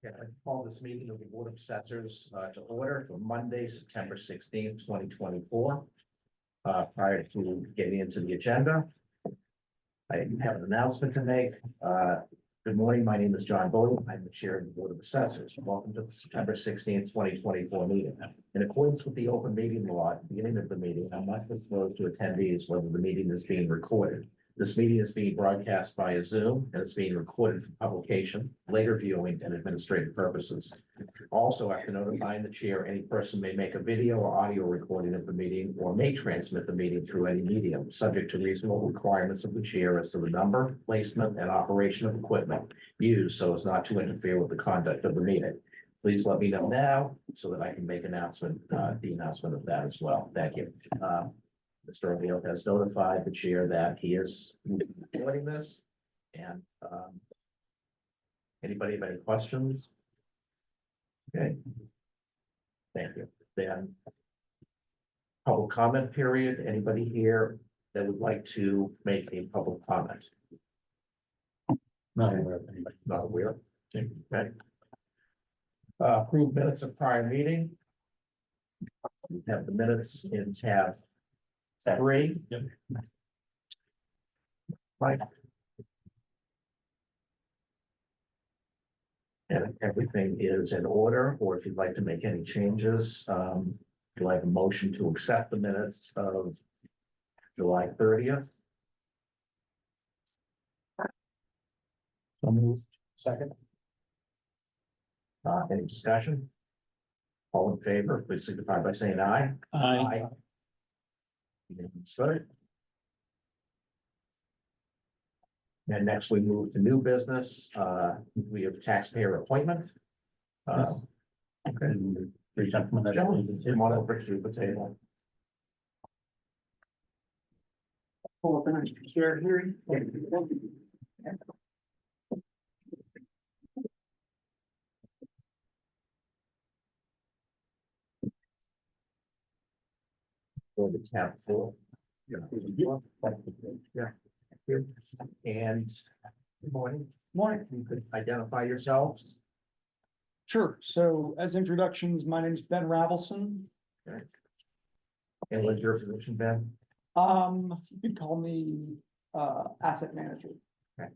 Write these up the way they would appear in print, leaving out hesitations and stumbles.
Okay, I call this meeting of the Board of Assessors to order for Monday, September 16th, 2024. Prior to getting into the agenda, I have an announcement to make. Good morning, my name is John Bodie. I'm the Chair of the Board of Assessors. Welcome to the September 16th, 2024 meeting. In accordance with the open meeting law, at the beginning of the meeting, I must disclose to attendees whether the meeting is being recorded. This meeting is being broadcast via Zoom and it's being recorded for publication, later viewing, and administrative purposes. Also, after notifying the chair, any person may make a video or audio recording of the meeting or may transmit the meeting through any medium, subject to reasonable requirements of the chair as to the number, placement, and operation of equipment used so as not to interfere with the conduct of the meeting. Please let me know now so that I can make the announcement of that as well. Thank you. Mr. O'Neill has notified the chair that he is recording this. And anybody have any questions? Okay. Thank you. Then public comment period. Anybody here that would like to make a public comment? Not aware of anybody. Not aware. Okay. Approved minutes of prior meeting. We have the minutes in tab 3. Yep. Right. And everything is in order, or if you'd like to make any changes, do I have a motion to accept the minutes of July 30th? So moved. Second. Any discussion? All in favor, please signify by saying aye. Aye. Unanimous vote. And next we move to new business. We have taxpayer appointment. Okay. Three gentlemen. Gentlemen, come on over to the table. Pull up and share hearing. Go to tab 4. Yeah. And good morning. Morning. You could identify yourselves. Sure. So as introductions, my name is Ben Ravelson. And what's your position, Ben? You could call me asset manager. Okay.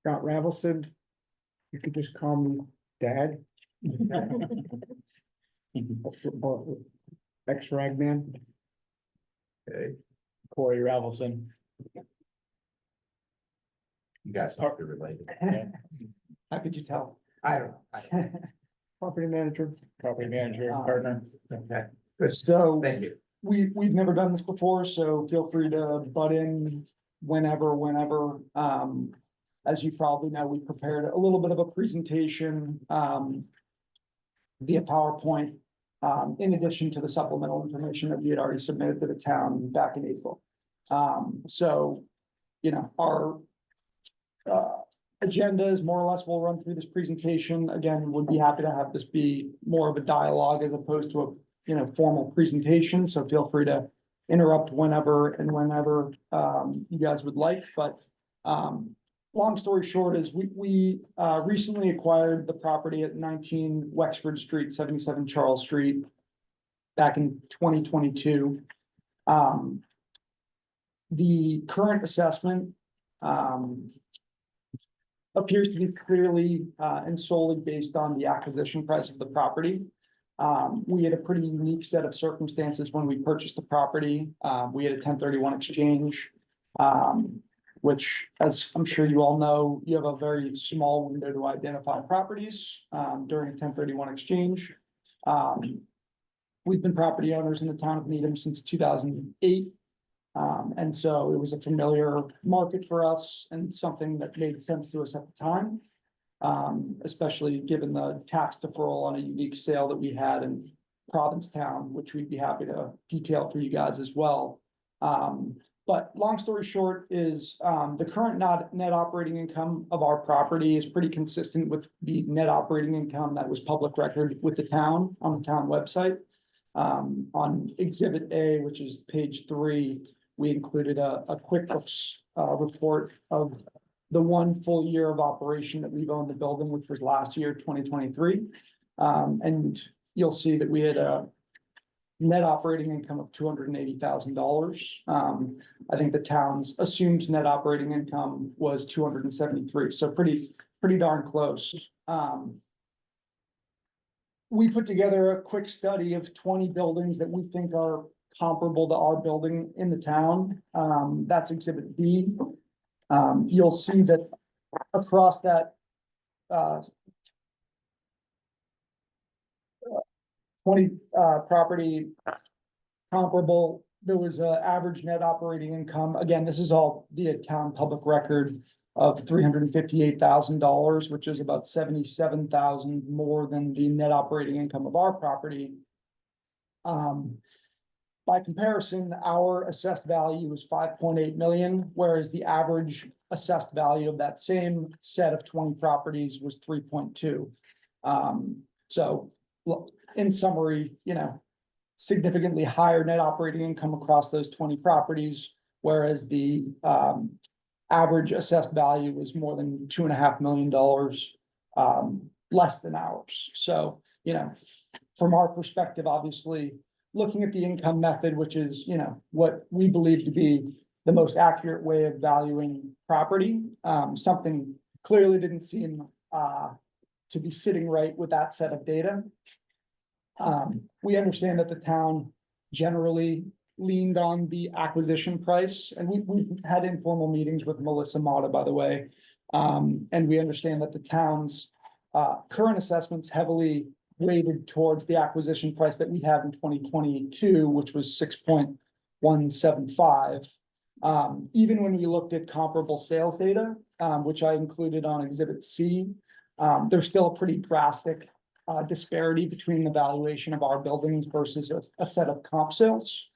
Scott Ravelson. You could just call me Dad. Ex-ragman. Okay, Corey Ravelson. you guys are related. How could you tell? I don't know. Property manager. Property manager and partner. Okay, So thank you. we've never done this before, so feel free to butt in whenever. As you probably know, we prepared a little bit of a presentation via PowerPoint, in addition to the supplemental information that we had already submitted to the town back in April. So, you know, our agenda is more or less, we'll run through this presentation. Again, would be happy to have this be more of a dialogue as opposed to a, you know, formal presentation. So feel free to interrupt whenever you guys would like. But long story short is we recently acquired the property at 19 Wexford Street, 77 Charles Street back in 2022. The current assessment appears to be clearly and solely based on the acquisition price of the property. We had a pretty unique set of circumstances when we purchased the property. We had a 1031 exchange, which, as I'm sure you all know, you have a very small window to identify properties during a 1031 exchange. We've been property owners in the town of Needham since 2008. And so it was a familiar market for us and something that made sense to us at the time, especially given the tax deferral on a unique sale that we had in Provincetown, which we'd be happy to detail for you guys as well. But long story short is the current net operating income of our property is pretty consistent with the net operating income that was public record with the town on the town website. On Exhibit A, which is page 3, we included a QuickBooks report of the one full year of operation that we've owned the building, which was last year, 2023. And you'll see that we had a net operating income of $280,000. I think the town's assumed net operating income was 273, so pretty darn close. We put together a quick study of 20 buildings that we think are comparable to our building in the town. That's exhibit B. You'll see that across that 20 property comparable, there was a average net operating income. Again, this is all via town public record of $358,000, which is about 77,000 more than the net operating income of our property. By comparison, our assessed value was 5.8 million, whereas the average assessed value of that same set of 20 properties was 3.2. So look, in summary, significantly higher net operating income across those 20 properties, whereas the average assessed value was more than $2.5 million less than ours. So, from our perspective, obviously, looking at the income method, which is, what we believe to be the most accurate way of valuing property, something clearly didn't seem to be sitting right with that set of data. We understand that the town generally leaned on the acquisition price, and we had informal meetings with Melissa Mata, by the way. And we understand that the town's current assessments heavily weighted towards the acquisition price that we had in 2022, which was 6.175. Even when we looked at comparable sales data, which I included on exhibit C, there's still a pretty drastic disparity between the valuation of our buildings versus a set of comp sales.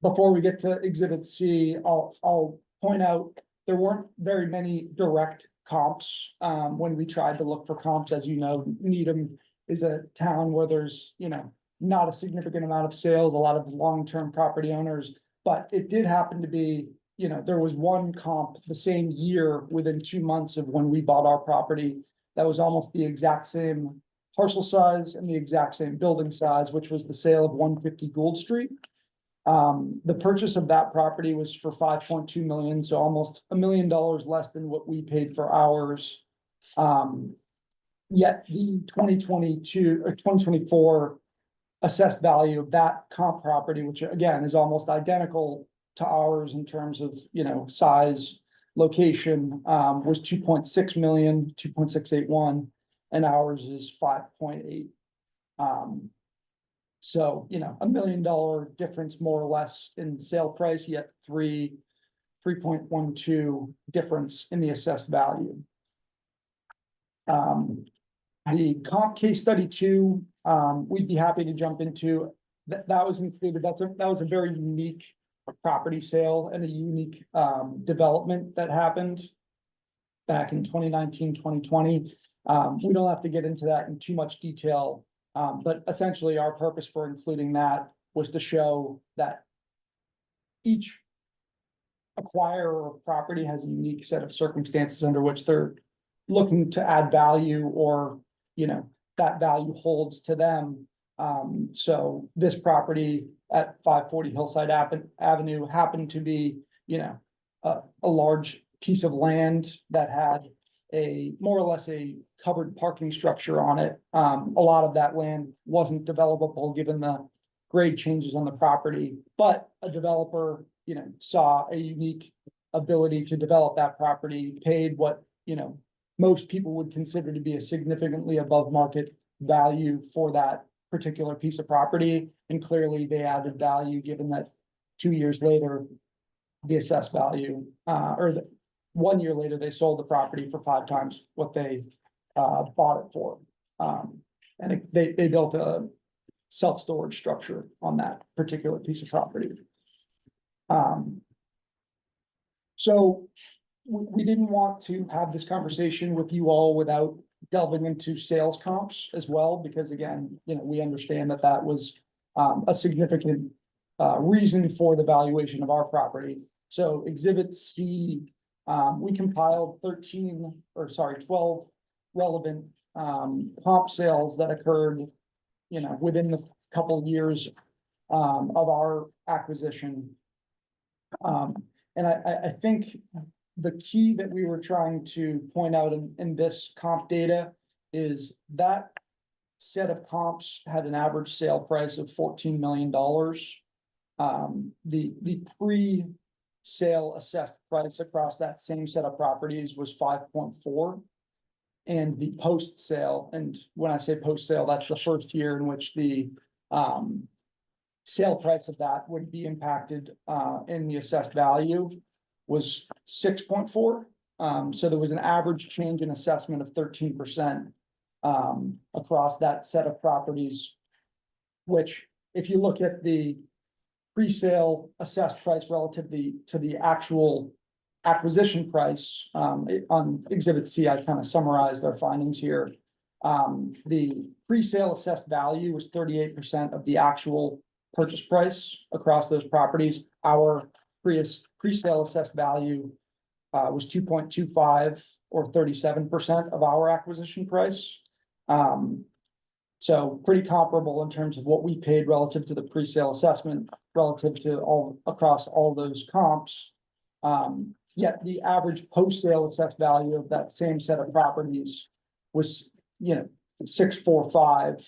Before we get to exhibit C, I'll point out there weren't very many direct comps when we tried to look for comps. As you know, Needham is a town where there's not a significant amount of sales, a lot of long-term property owners, but it did happen to be, there was one comp the same year within 2 months of when we bought our property that was almost the exact same parcel size and the exact same building size, which was the sale of 150 Gould Street. The purchase of that property was for 5.2 million, so almost $1 million less than what we paid for ours. Yet the 2022 or 2024 assessed value of that comp property, which again is almost identical to ours in terms of size, location, was 2.6 million, 2.681, and ours is 5.8. So, $1 million difference more or less in sale price, yet 3.12 difference in the assessed value. The comp case study 2, we'd be happy to jump into. That was included. That was a very unique property sale and a unique development that happened back in 2019, 2020. We don't have to get into that in too much detail, but essentially our purpose for including that was to show that each acquirer of property has a unique set of circumstances under which they're looking to add value, or that value holds to them. So this property at 540 Hillside Avenue happened to be, a large piece of land that had a more or less a covered parking structure on it. A lot of that land wasn't developable given the grade changes on the property, but a developer, saw a unique ability to develop that property, paid what, most people would consider to be a significantly above market value for that particular piece of property. And clearly they added value given that 2 years later, the assessed value, 1 year later, they sold the property for 5 times what they bought it for. And they built a self-storage structure on that particular piece of property. So we didn't want to have this conversation with you all without delving into sales comps as well, because again, we understand that that was a significant reason for the valuation of our property. So exhibit C We compiled 12 relevant, comp sales that occurred, within the couple years, of our acquisition. And I think the key that we were trying to point out in this comp data is that set of comps had an average sale price of $14 million. The pre-sale assessed price across that same set of properties was 5.4. And the post-sale, and when I say post-sale, that's the first year in which the sale price of that would be impacted in the assessed value, was 6.4. So there was an average change in assessment of 13% across that set of properties. Which, if you look at the pre-sale assessed price relative to the actual acquisition price, on Exhibit C, I kind of summarized our findings here. The pre-sale assessed value was 38% of the actual purchase price across those properties. Our pre-sale assessed value was 2.25, or 37% of our acquisition price. So pretty comparable in terms of what we paid relative to the pre-sale assessment, relative to all across all those comps. Yet the average post-sale assessed value of that same set of properties was, 645,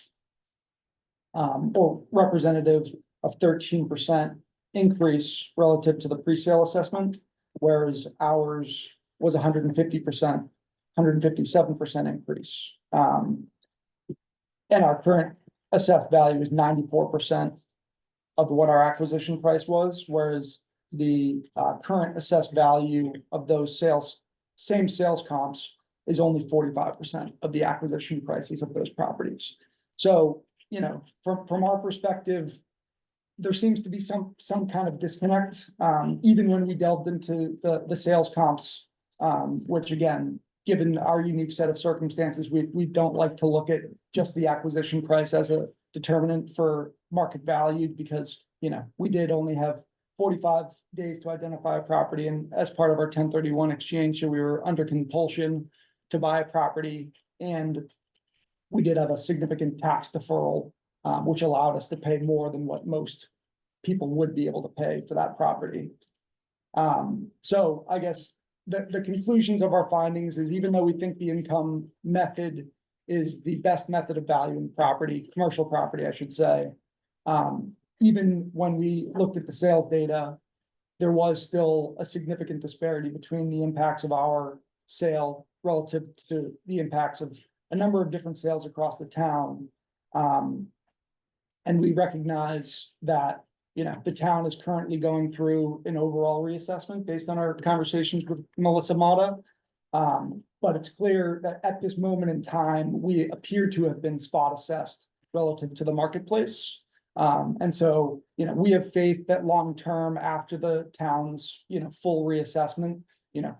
or representative of 13% increase relative to the pre-sale assessment, whereas ours was 150%, 157% increase. And our current assessed value is 94% of what our acquisition price was, whereas the current assessed value of those same sales comps is only 45% of the acquisition prices of those properties. So, from our perspective, there seems to be some kind of disconnect, even when we delved into the sales comps, which again, given our unique set of circumstances, we don't like to look at just the acquisition price as a determinant for market value, because, we did only have 45 days to identify a property, and as part of our 1031 exchange, so we were under compulsion to buy a property, and we did have a significant tax deferral, which allowed us to pay more than what most people would be able to pay for that property. So I guess the conclusions of our findings is, even though we think the income method is the best method of valuing property, commercial property, I should say, even when we looked at the sales data, there was still a significant disparity between the impacts of our sale relative to the impacts of a number of different sales across the town. And we recognize that, the town is currently going through an overall reassessment based on our conversations with Melissa Mata. But it's clear that at this moment in time, we appear to have been spot assessed relative to the marketplace. And so, we have faith that long-term, after the town's, full reassessment,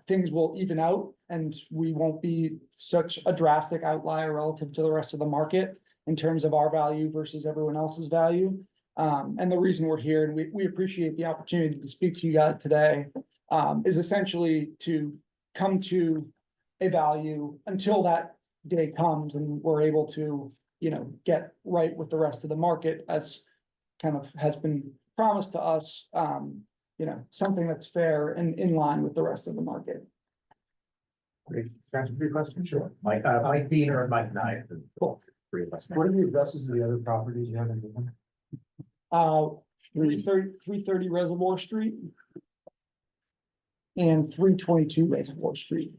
things will even out, and we won't be such a drastic outlier relative to the rest of the market in terms of our value versus everyone else's value. And the reason we're here, and we appreciate the opportunity to speak to you guys today, is essentially to come to a value until that day comes and we're able to, get right with the rest of the market, as kind of has been promised to us, something that's fair and in line with the rest of the market. Great. Can I ask a few questions? Sure. Mike Diener and Mike Knight. Cool. Three of us. What are the addresses of the other properties you have in Newton? 330 Reservoir Street and 322 Reservoir Street.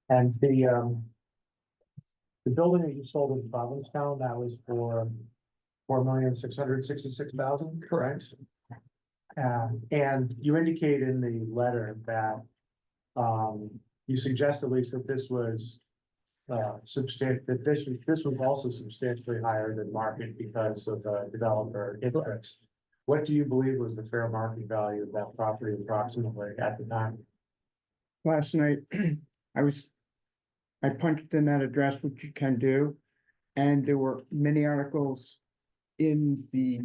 And the building that you sold in Provincetown, that was for $4,666,000, correct? And you indicate in the letter that you suggest at least that this was this was also substantially higher than market because of developer interest. What do you believe was the fair market value of that property approximately at the time? Last night, I punched in that address, which you can do, and there were many articles in the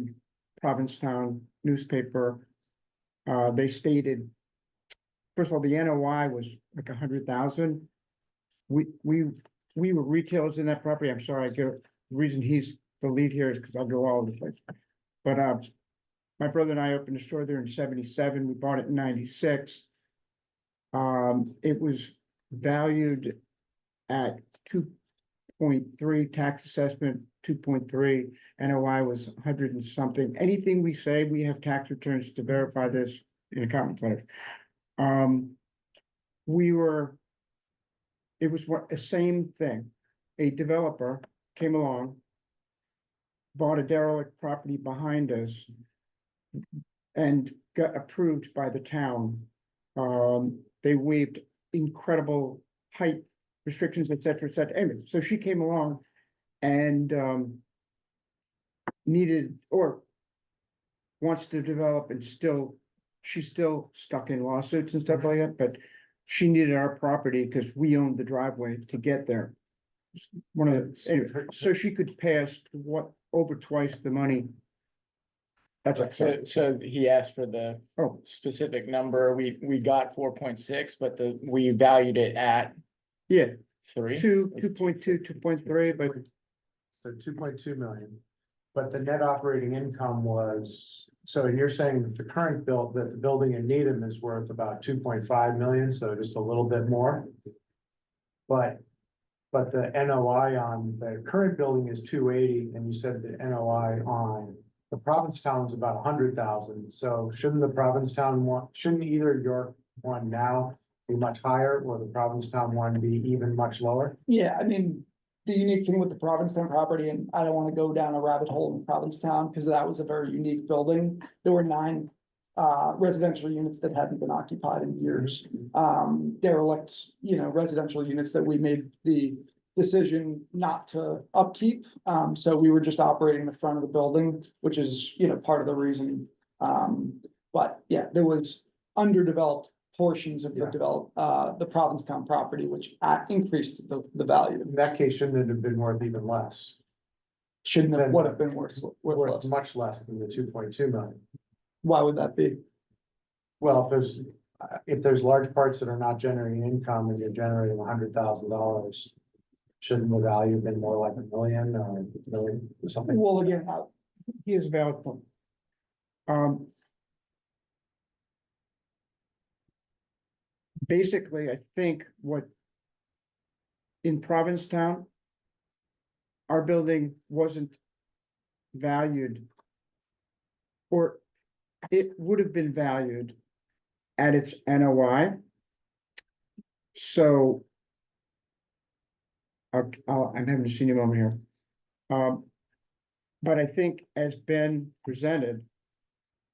Provincetown newspaper they stated, first of all, the NOI was like 100,000. We were retailers in that property. I'm sorry, the reason he's the lead here is because I'll go all over the place. But, my brother and I opened a store there in 77. We bought it in 96. It was valued at 2.3, tax assessment 2.3, NOI was 100 and something. Anything we say, we have tax returns to verify this in accounting letters. It was what, the same thing. A developer came along, bought a derelict property behind us, and got approved by the town. They waived incredible height restrictions, et cetera, et cetera. Anyway, so she came along and needed or wants to develop and she's still stuck in lawsuits and stuff like that, but she needed our property because we owned the driveway to get there. Anyway, so she could pay us over twice the money. That's So he asked for the Oh. specific number. We got 4.6, but we valued it at Yeah, 3. 2.2, 2.3, but So 2.2 million. But the net operating income was, so you're saying that the current that the building in Needham is worth about 2.5 million, so just a little bit more. But the NOI on the current building is 280, and you said the NOI on the Provincetown is about 100,000. So shouldn't either your one now be much higher, or the Provincetown one be even much lower? Yeah, I mean, the unique thing with the Provincetown property, and I don't wanna go down a rabbit hole in Provincetown, because that was a very unique building. There were 9 residential units that hadn't been occupied in years. Derelict, residential units that we made the decision not to upkeep. So we were just operating the front of the building, which is, part of the reason. But yeah, there was underdeveloped portions of the Provincetown property, which increased the value. In that case, shouldn't it have been worth even less? Shouldn't have, Then- would have been worth Worth less. much less than the 2.2 million. Why would that be? Well, if there's large parts that are not generating income and you're generating $100,000, shouldn't the value have been more like $1 million or something? Well, again, he is a valid point. Basically, I think in Provincetown, our building wasn't valued, or it would have been valued at its NOI. So I'm having a senior moment here. But I think as Ben presented,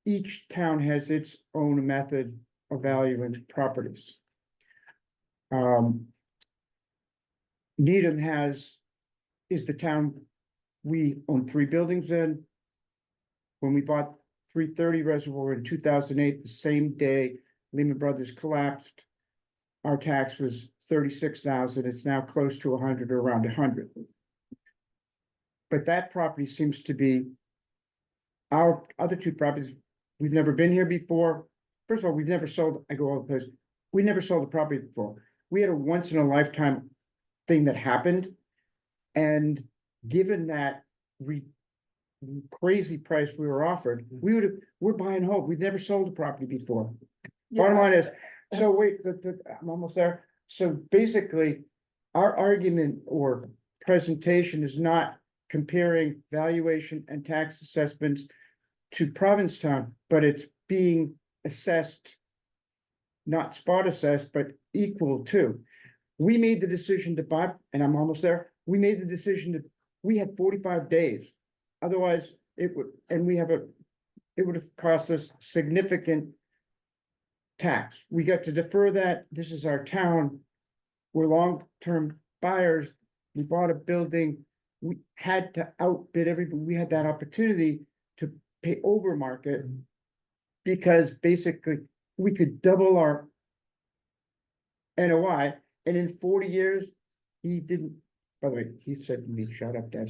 each town has its own method of valuing properties. Needham is the town we own 3 buildings in. When we bought 330 Reservoir in 2008, the same day Lehman Brothers collapsed, our tax was 36,000. It's now close to 100 or around 100. But that property seems to be our other 2 properties. We've never been here before. First of all, we've never sold, I go all the place. We never sold a property before. We had a once in a lifetime thing that happened. And given that crazy price we were offered, we're buying hope. We've never sold a property before. Bottom line is, so wait, I'm almost there. So basically, our argument or presentation is not comparing valuation and tax assessments to Provincetown, but it's being assessed, not spot assessed, but equal to. We made the decision to buy, and I'm almost there. We made the decision we had 45 days. Otherwise, it would have cost us significant tax. We got to defer that. This is our town. We're long-term buyers. We bought a building. We had to outbid everybody. We had that opportunity to pay over market because basically we could double our NOI, and in 40 years, he didn't. By the way, he said me shut up, Dad.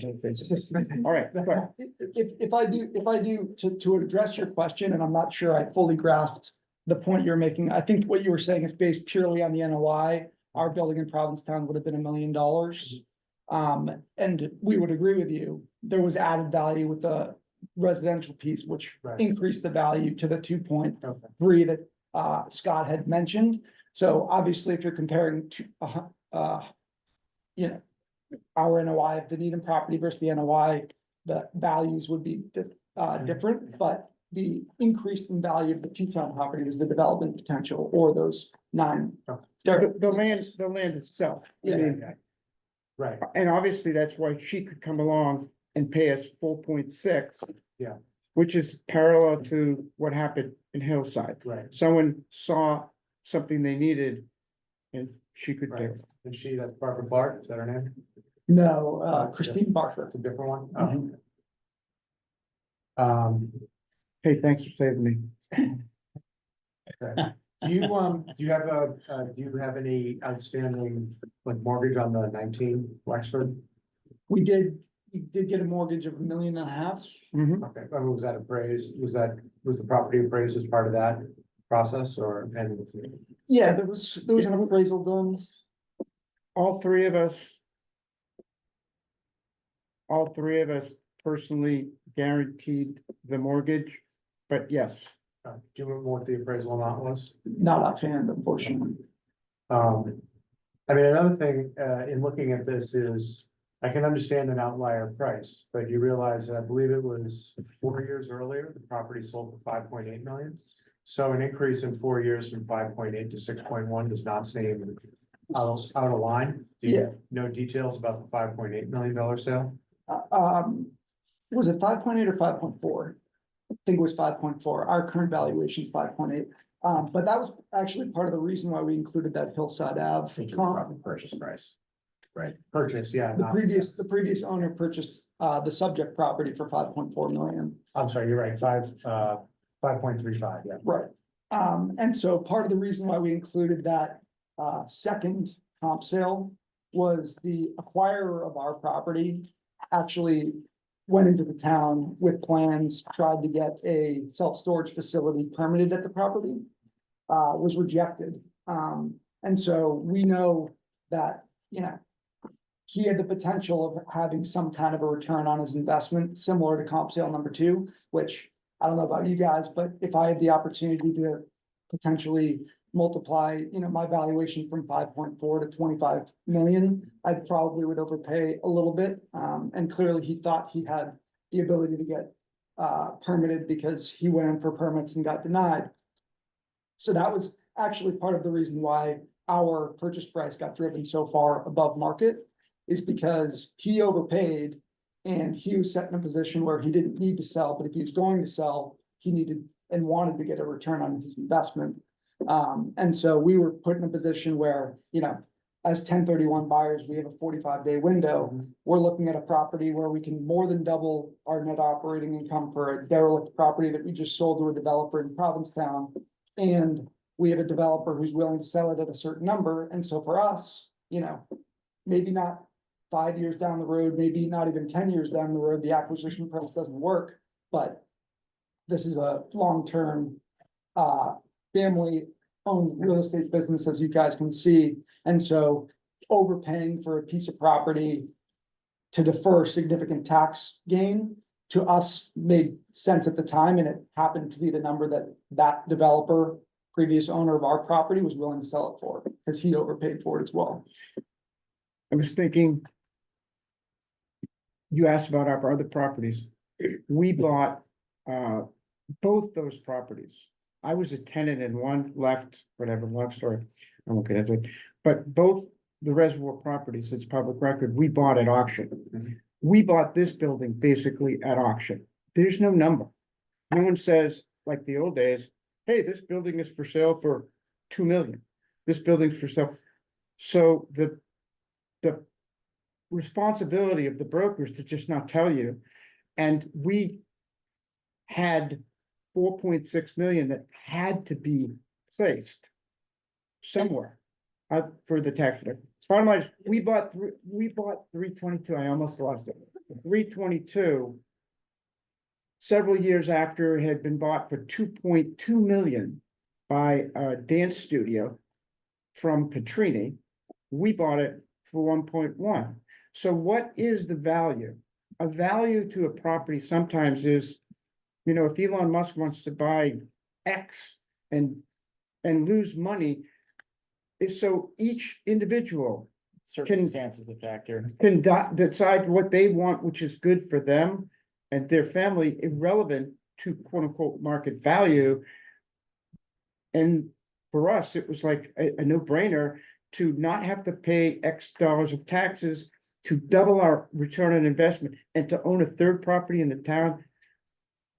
All right, but if I do, to address your question, and I'm not sure I fully grasped the point you're making, I think what you were saying is based purely on the NOI. Our building in Provincetown would have been $1 million. And we would agree with you, there was added value with the residential piece, which Right. increased the value to the 2.3 Okay. that Scott had mentioned. So obviously, if you're comparing to, you know, our NOI of the Needham property versus the NOI, the values would be different, but the increase in value of the Pewtown property was the development potential or those 9. The land itself. I Yeah. mean, Right, and obviously that's why she could come along and pay us 4.6. Yeah. Which is parallel to what happened in Hillside. right. Someone saw something they needed and she could do Right. it. And that's Barbara Clark, is that her name? No, it's Christine Barker. That's a different one? Mhm. Oh. Hey, thanks for saving me. Okay. Do you have any outstanding, like, mortgage on the 19 Wexford? We did get a mortgage of $1.5 million. Mhm. Okay, I mean, was that appraised, was the property appraised as part of that process, or, and? Yeah, there was an appraisal done. All three of us. All three of us personally guaranteed the mortgage, but yes. Do you remember what the appraisal amount was? Not offhand, unfortunately. I mean, another thing, in looking at this is, I can understand an outlier price, but you realize, I believe it was 4 years earlier, the property sold for 5.8 million. So an increase in 4 years from 5.8 to 6.1 does not seem out of line. Do Yeah. you know details about the $5.8 million sale? Was it 5.8 or 5.4? I think it was 5.4. Our current valuation is 5.8. But that was actually part of the reason why we included that Hillside I Ave think it's comp. probably purchase price. Right, Purchase, yeah. The not previous sales. owner purchased the subject property for 5.4 million. I'm sorry, you're right, 5.35, yeah. Right. And so part of the reason why we included that second comp sale was the acquirer of our property actually went into the town with plans, tried to get a self-storage facility permitted at the property, was rejected. And so we know that, you know, he had the potential of having some kind of a return on his investment, similar to comp sale number 2, which I don't know about you guys, but if I had the opportunity to potentially multiply, you know, my valuation from 5.4 to 25 million, I probably would overpay a little bit. And clearly he thought he had the ability to get permitted because he went in for permits and got denied. So that was actually part of the reason why our purchase price got driven so far above market, is because he overpaid and he was set in a position where he didn't need to sell, but if he was going to sell, he needed and wanted to get a return on his investment. And so we were put in a position where, you know, as 1031 buyers, we have a 45-day window. We're looking at a property where we can more than double our net operating income for a derelict property that we just sold to a developer in Provincetown. And we have a developer who's willing to sell it at a certain number. And so for us, you know, maybe not 5 years down the road, maybe not even 10 years down the road, the acquisition price doesn't work, but this is a long-term, family-owned real estate business, as you guys can see. And so overpaying for a piece of property to defer significant tax gain to us made sense at the time, and it happened to be the number that developer, previous owner of our property, was willing to sell it for, because he overpaid for it as well. I was thinking. You asked about our other properties. We bought both those properties. I was a tenant in one, left, whatever, long story. I'm okay, that's it. But both the reservoir properties, it's public record, we bought at auction. We bought this building basically at auction. There's no number. No one says, like the old days, hey, this building is for sale for 2 million. This building's for sale. So the responsibility of the brokers to just not tell you. And we had 4.6 million that had to be placed somewhere for the tax. Bottom line is, we bought 322. I almost lost it. 322. Several years after it had been bought for 2.2 million buy a dance studio from Petrini. We bought it for 1.1. So what is the value? A value to a property sometimes is, you know, if Elon Musk wants to buy X and lose money, is so each individual Circumstances a factor. can decide what they want, which is good for them and their family, irrelevant to quote unquote market value. And for us, it was like a no-brainer to not have to pay X dollars of taxes, to double our return on investment, and to own a third property in the town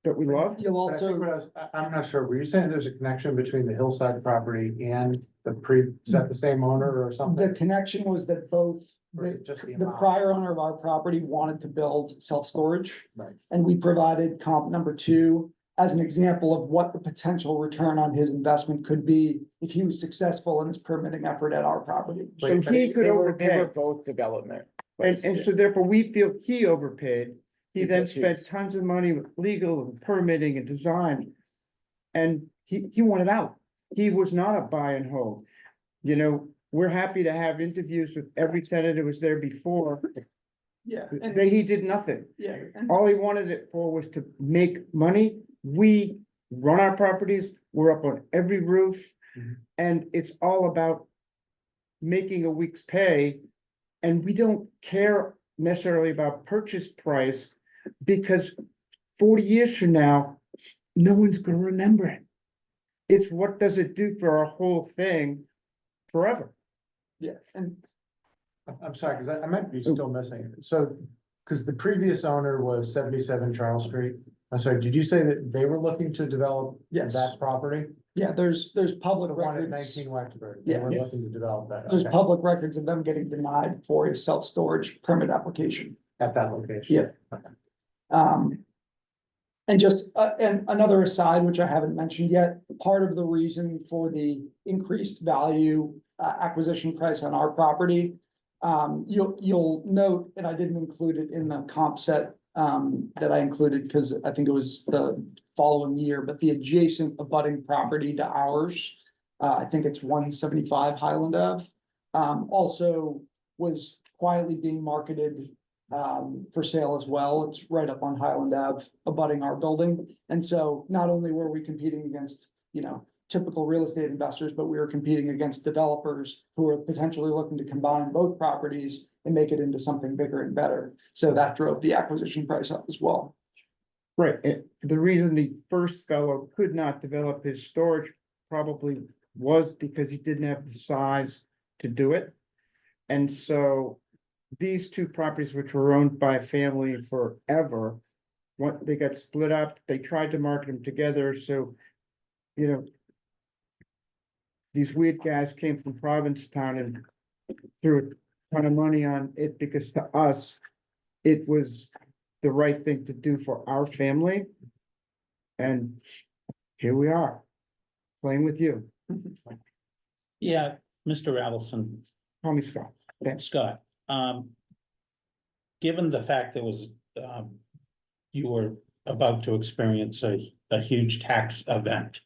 that we love. You'll But I think also, what I'm not sure, were you saying there's a connection between the hillside property and is that the same owner or the something? connection was that both, Or is the, it just the the amount? prior owner of our property wanted to build self-storage. Right. And we provided comp number 2 as an example of what the potential return on his investment could be if he was successful in his permitting effort at our property. So he could They were overpay, both development. and so therefore we feel he overpaid. He He then did too. spent tons of money with legal and permitting and design. And he wanted out. He was not a buy and hold. You know, we're happy to have interviews with every tenant who was there before. Yeah, and, He did nothing. yeah, and All he wanted it for was to make money. We run our properties, we're up on every roof. Mhm. And it's all about making a week's pay. And we don't care necessarily about purchase price, because 40 years from now, no one's gonna remember it. It's what does it do for our whole thing forever? yeah, and I'm sorry, because I might be still missing it. So, because the previous owner was 77 Charles Street. I'm sorry, did you say that they were looking to develop Yes. that property? yeah, there's public The one at records. 19 Waxburg, they Yeah. were looking to develop that, There's okay, public records of them getting denied for a self-storage permit application. at that location. Yeah. And just, and another aside, which I haven't mentioned yet, part of the reason for the increased value, acquisition price on our property. You'll note, and I didn't include it in the comp set, that I included, because I think it was the following year, but the adjacent abutting property to ours. I think it's 175 Highland Ave, also was quietly being marketed for sale as well. It's right up on Highland Ave, abutting our building. And so not only were we competing against, you know, typical real estate investors, but we were competing against developers who are potentially looking to combine both properties and make it into something bigger and better. So that drove the acquisition price up as well. Right, the reason the first fellow could not develop his storage probably was because he didn't have the size to do it. And so these two properties, which were owned by a family forever, they got split up, they tried to market them together, so, you know, these weird guys came from Provincetown and threw a ton of money on it, because to us, it was the right thing to do for our family. And here we are, playing with you. Yeah, Mr. Adelson, Call me Scott. Scott, given the fact there was, you were about to experience a huge tax event.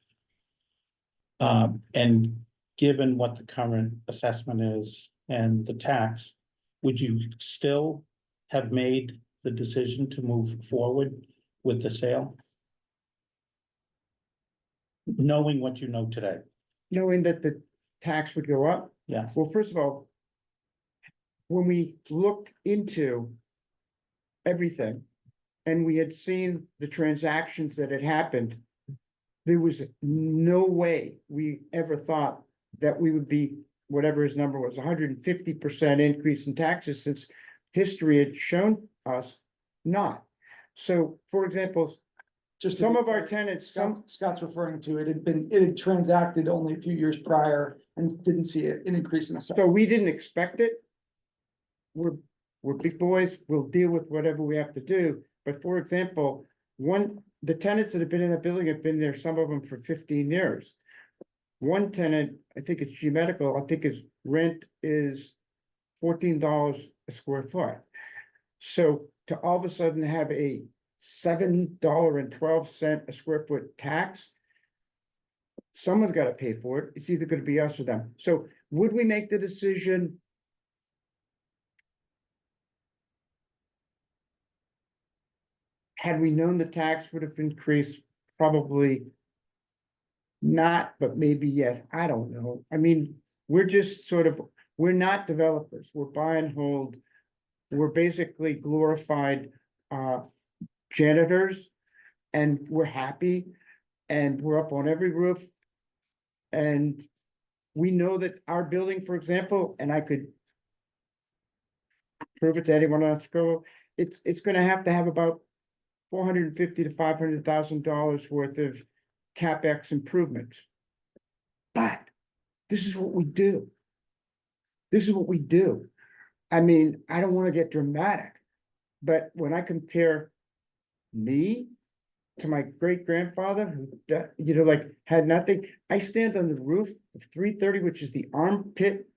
And given what the current assessment is and the tax, would you still have made the decision to move forward with the sale? Knowing what you know today? Knowing that the tax would go up? Yeah. Well, first of all, when we looked into everything and we had seen the transactions that had happened, there was no way we ever thought that we would be, whatever his number was, 150% increase in taxes, since history had shown us not. So, for example, Just to some be of our clear, tenants, Scott's referring to, it had transacted only a few years prior and didn't see an increase in the. so we didn't expect it. We're big boys, we'll deal with whatever we have to do, but for example, the tenants that have been in that building have been there, some of them for 15 years. One tenant, I think it's G Medical, I think his rent is $14 a square foot. So to all of a sudden have a $7.12 a square foot tax someone's gotta pay for it. It's either gonna be us or them. So would we make the decision? Had we known the tax would have increased, probably not, but maybe yes, I don't know. I mean, we're just sort of, we're not developers, we're buy and hold. We're basically glorified janitors, and we're happy, and we're up on every roof. And we know that our building, for example, and I could prove it to anyone on school, it's gonna have to have about $450,000 to $500,000 worth of CapEx improvements. But this is what we do. This is what we do. I mean, I don't want to get dramatic, but when I compare me to my great grandfather who, like had nothing, I stand on the roof of 330, which is the armpit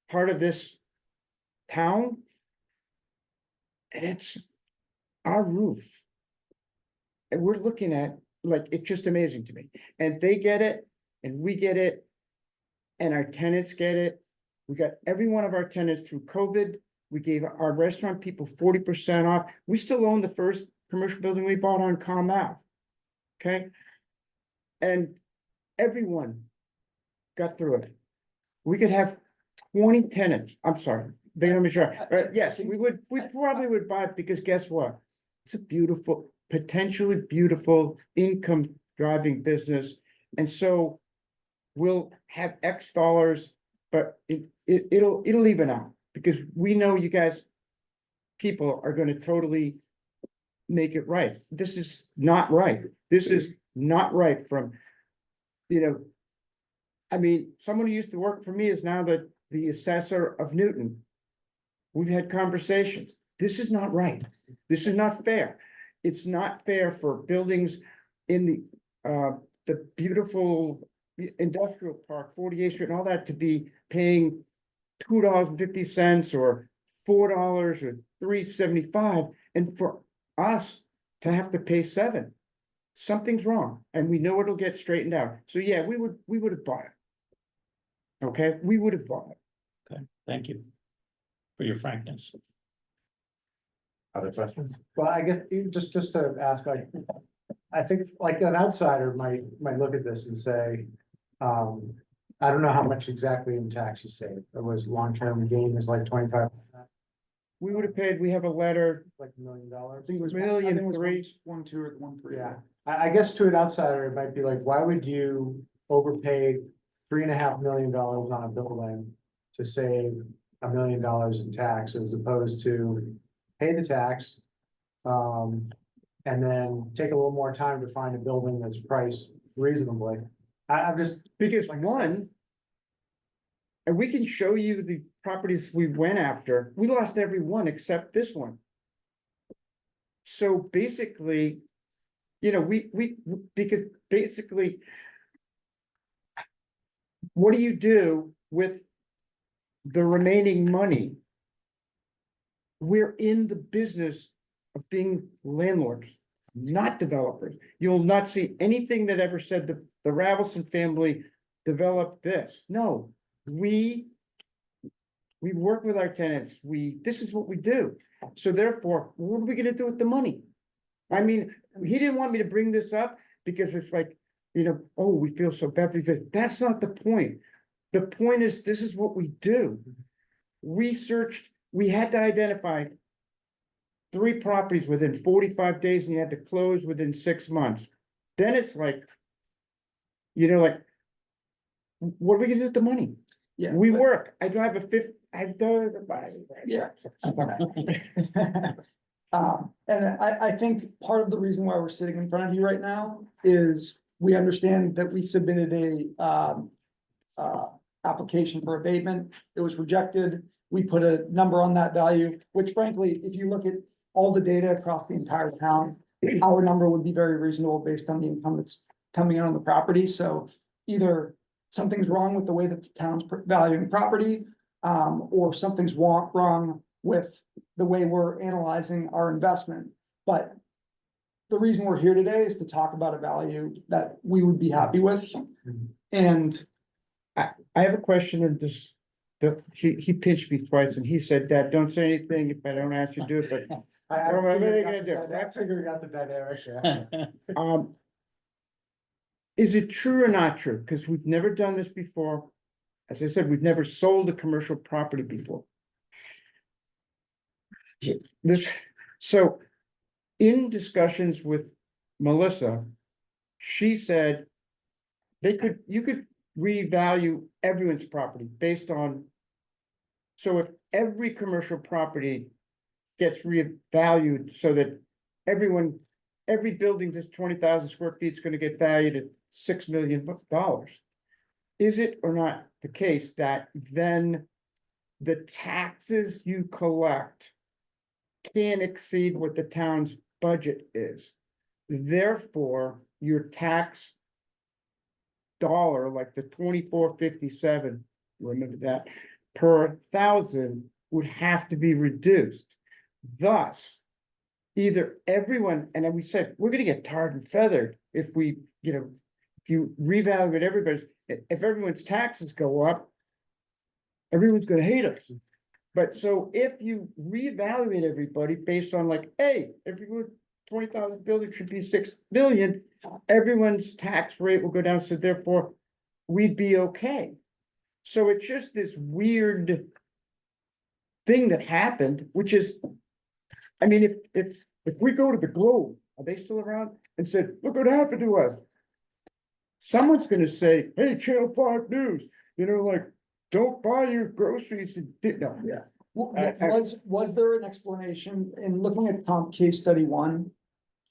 part of this town. And it's our roof. And we're looking at, like, it's just amazing to me. And they get it, and we get it, and our tenants get it. We got every one of our tenants through COVID. We gave our restaurant people 40% off. We still own the first commercial building we bought on Calm Ave. Okay? And everyone got through it. We could have 20 tenants. I'm sorry, they don't be sure. Yes, we probably would buy it because guess what? It's a beautiful, potentially beautiful income driving business. And so we'll have X dollars, but it'll even out because we know you guys, people are gonna totally make it right. This is not right. This is not right from, I mean, someone who used to work for me is now the assessor of Newton. We've had conversations. This is not right. This is not fair. It's not fair for buildings in the beautiful industrial park, 48th Street and all that to be paying $2.50 or $4 or $3.75, and for us to have to pay $7. Something's wrong, and we know it'll get straightened out. So yeah, we would have bought it. Okay, we would have bought it. Okay, thank you for your frankness. Other questions? Well, I guess just to ask, like, I think like an outsider might look at this and say, I don't know how much exactly in tax you saved. It was long-term gain is like 25%, We would have paid, we have a letter, like $1 million. I think it was Million I think it was three. 1.2 or 1.3. Yeah, I guess to an outsider, it might be like, why would you overpay $3.5 million on a building to save $1 million in tax as opposed to pay the tax? And then take a little more time to find a building that's priced reasonably. I'm just, because Like I said. one, and we can show you the properties we went after, we lost every one except this one. So basically, because basically, what do you do with the remaining money? We're in the business of being landlords, not developers. You'll not see anything that ever said the Ravelson family developed this. No, we work with our tenants. This is what we do. So therefore, what are we gonna do with the money? I mean, he didn't want me to bring this up because it's like, oh, we feel so bad because that's not the point. The point is, this is what we do. We had to identify 3 properties within 45 days and you had to close within 6 months. Then it's like, what are we gonna do with the money? Yeah. We but- work. I drive a fifth, Yeah. And I think part of the reason why we're sitting in front of you right now is we understand that we submitted a application for abatement. It was rejected. We put a number on that value, which frankly, if you look at all the data across the entire town, our number would be very reasonable based on the income that's coming in on the property. So either something's wrong with the way that the town's valuing property, or something's wrong with the way we're analyzing our investment. But the reason we're here today is to talk about a value that we would be happy with. And I have a question and this, he pinched me twice and he said, Dad, don't say anything if I don't ask you to do it, but Well, what are they gonna do? I'm figuring out the dynamic, yeah. is it true or not true? Because we've never done this before. As I said, we've never sold a commercial property before. This, so in discussions with Melissa, she said you could revalue everyone's property based on. So if every commercial property gets revalued so that every building that's 20,000 square feet is gonna get valued at $6 million. Is it or not the case that then the taxes you collect can't exceed what the town's budget is? Therefore, your tax dollar, like the 24.57, remember that, per thousand would have to be reduced. Thus, either everyone, and then we said, we're gonna get tarred and feathered if we, if you reevaluate everybody's, if everyone's taxes go up, everyone's gonna hate us. But so if you reevaluate everybody based on like, hey, everyone, 20,000 buildings should be 6 million, everyone's tax rate will go down, so therefore we'd be okay. So it's just this weird thing that happened, which is, I mean, if we go to the Globe, are they still around? And said, look what happened to us. Someone's gonna say, hey, Channel 5 News, like, don't buy your groceries and, no, yeah. was there an explanation in looking at comp case study 1?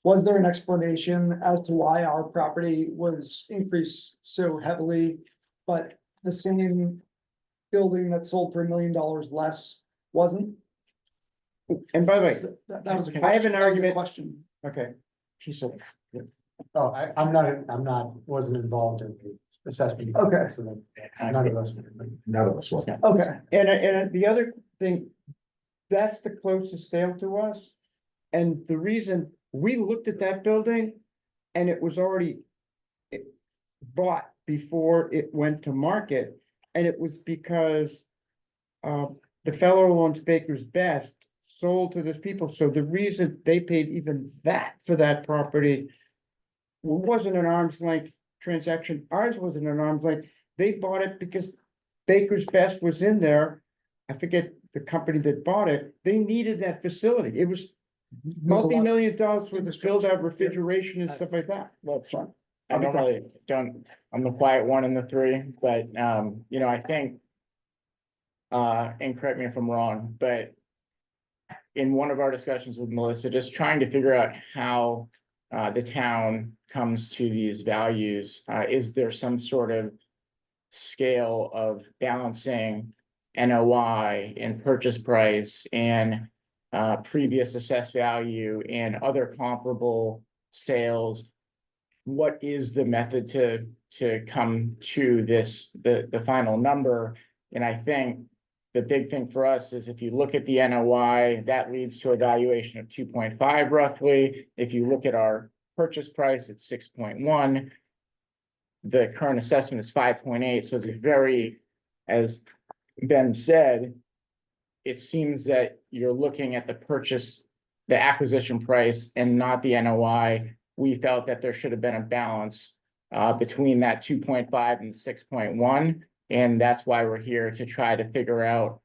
Was there an explanation as to why our property was increased so heavily, but the same building that sold for $1 million less wasn't? And by the way, That was a I have an that was a argument. question. Okay, she said, Oh, I'm not, wasn't involved in the assessment. Okay. So none of us. None of us will. Okay, and the other thing, that's the closest sale to us. And the reason we looked at that building and it was already bought before it went to market. And it was because the fellow who owns Baker's Best sold to those people. So the reason they paid even that for that property wasn't an arm's length transaction. Ours wasn't an arm's length. They bought it because Baker's Best was in there. I forget the company that bought it. They needed that facility. It was multi-million dollars worth of build out refrigeration and stuff like that. Well, I I'm the quiet one in the three, but, I think, and correct me if I'm wrong, but in one of our discussions with Melissa, just trying to figure out how, the town comes to these values, is there some sort of scale of balancing NOI and purchase price and previous assessed value and other comparable sales? What is the method to come to the final number? And I think the big thing for us is if you look at the NOI, that leads to a valuation of 2.5 roughly. If you look at our purchase price, it's 6.1. The current assessment is 5.8. So it's very, as Ben said, it seems that you're looking at the acquisition price and not the NOI. We felt that there should have been a balance between that 2.5 and 6.1. And that's why we're here to try to figure out,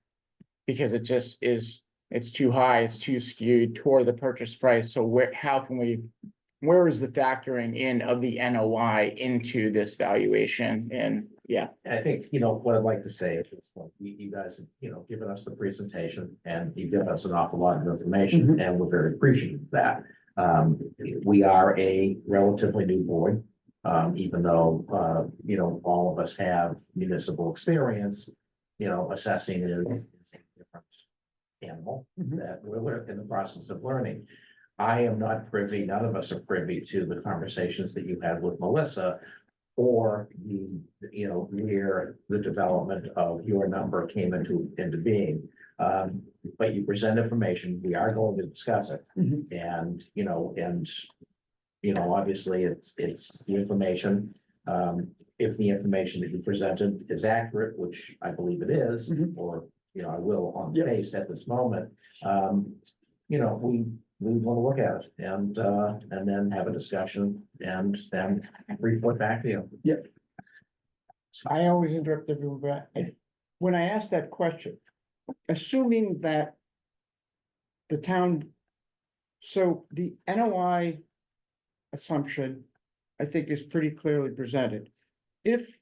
because it just is, it's too high, it's too skewed toward the purchase price. So where is the factoring in of the NOI into this valuation? And yeah. I think, what I'd like to say at this point, you guys have, given us the presentation and you've given us an awful lot of information and we're very appreciative of that. We are a relatively new board, even though, all of us have municipal experience, assessing is a different animal that we're in the process of learning. I am not privy, none of us are privy to the conversations that you had with Melissa or where the development of your number came into being. But you present information, we are going to discuss it. And, you know, obviously, it's the information. If the information that you presented is accurate, which I believe it is, Mhm. or, you know, I will on the Yep. face at this moment. You know, we want to look at it and then have a discussion and then report back to you. I always interrupt everyone, but when I ask that question, assuming that the town, so the NOI assumption, I think is pretty clearly presented. If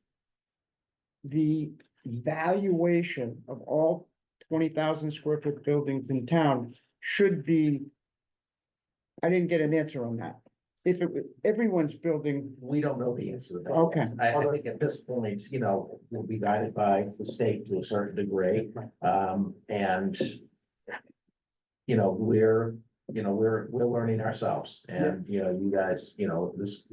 the valuation of all 20,000 square foot buildings in town should be, I didn't get an answer on that. If everyone's building, We don't know the answer to that. okay, I think at this point, you know, we'll be guided by the state to a certain degree, and. You know, we're learning ourselves and, you know, you guys, you know, this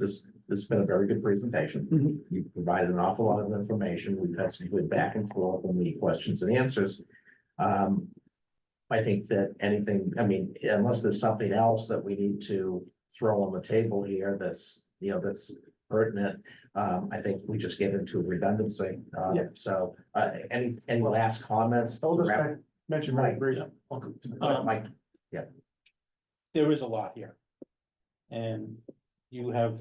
has been a very good presentation. Mhm. You provided an awful lot of information. We've had some good back and forth on the questions and answers. I think that anything, I mean, unless there's something else that we need to throw on the table here that's, you know, that's pertinent. I think we just get into redundancy. Yeah. So, any last comments? I'll just mention very Mike, briefly. Mike, There is a lot here. And you have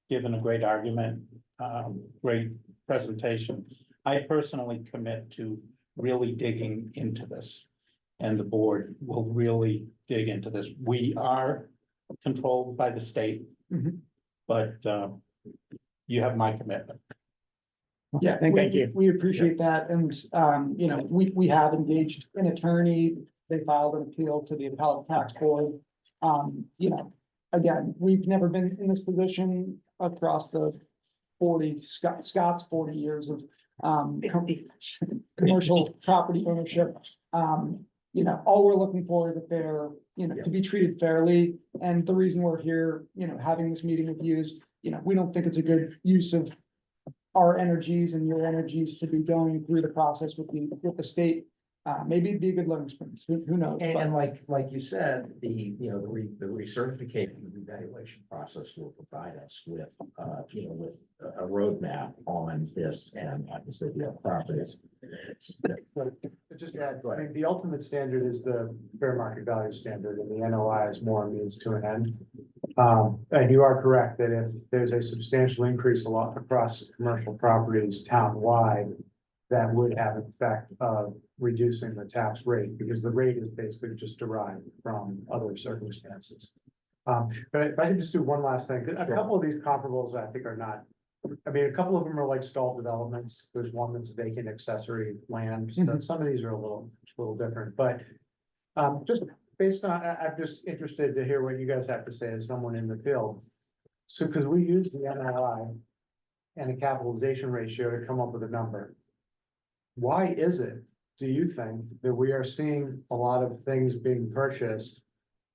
given a great argument, great presentation. I personally commit to really digging into this. And the board will really dig into this. We are controlled by the state. Mhm. But you have my commitment. Yeah, Thank we, you. we appreciate that, and, you know, we have engaged an attorney, they filed an appeal to the appellate tax board. You know, again, we've never been in this position across the Scott's 40 years of, commercial property ownership. You know, all we're looking for is that they're, you know, to be treated fairly, and the reason we're here, you know, having this meeting with you is, you know, we don't think it's a good use of our energies and your energies to be going through the process with the state. Maybe it'd be a good learning experience, who knows? and But like you said, you know, the recertification, the evaluation process will provide us with, you know, with a roadmap on this and obviously the other properties. Just to add, I mean, the ultimate standard is the fair market value standard, and the NOI is more a means to an end. And you are correct that if there's a substantial increase a lot across commercial properties town-wide, that would have an effect of reducing the tax rate, because the rate is basically just derived from other circumstances. But if I can just do one last thing, a couple of these comparables I think are not, I mean, a couple of them are like stalled developments. There's one that's vacant accessory land. So some of these are a little different, but just based on, I'm just interested to hear what you guys have to say as someone in the field. So, because we use the NOI and a capitalization ratio to come up with a number. Why is it, do you think, that we are seeing a lot of things being purchased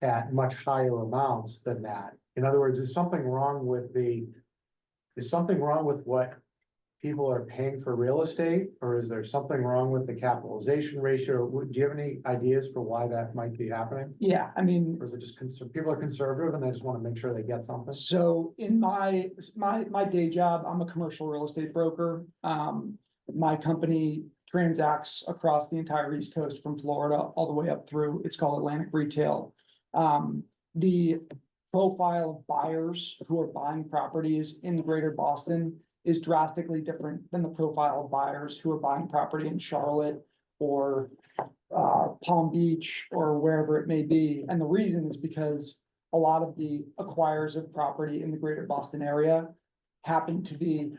at much higher amounts than that? In other words, is something wrong with what people are paying for real estate? Or is there something wrong with the capitalization ratio? Do you have any ideas for why that might be happening? yeah, I mean, Or is it just people are conservative and they just want to make sure they get something? so in my day job, I'm a commercial real estate broker. My company transacts across the entire East Coast from Florida all the way up through, it's called Atlantic Retail. The profile of buyers who are buying properties in greater Boston is drastically different than the profile of buyers who are buying property in Charlotte or Palm Beach or wherever it may be. And the reason is because a lot of the acquirers of property in the greater Boston area happen to be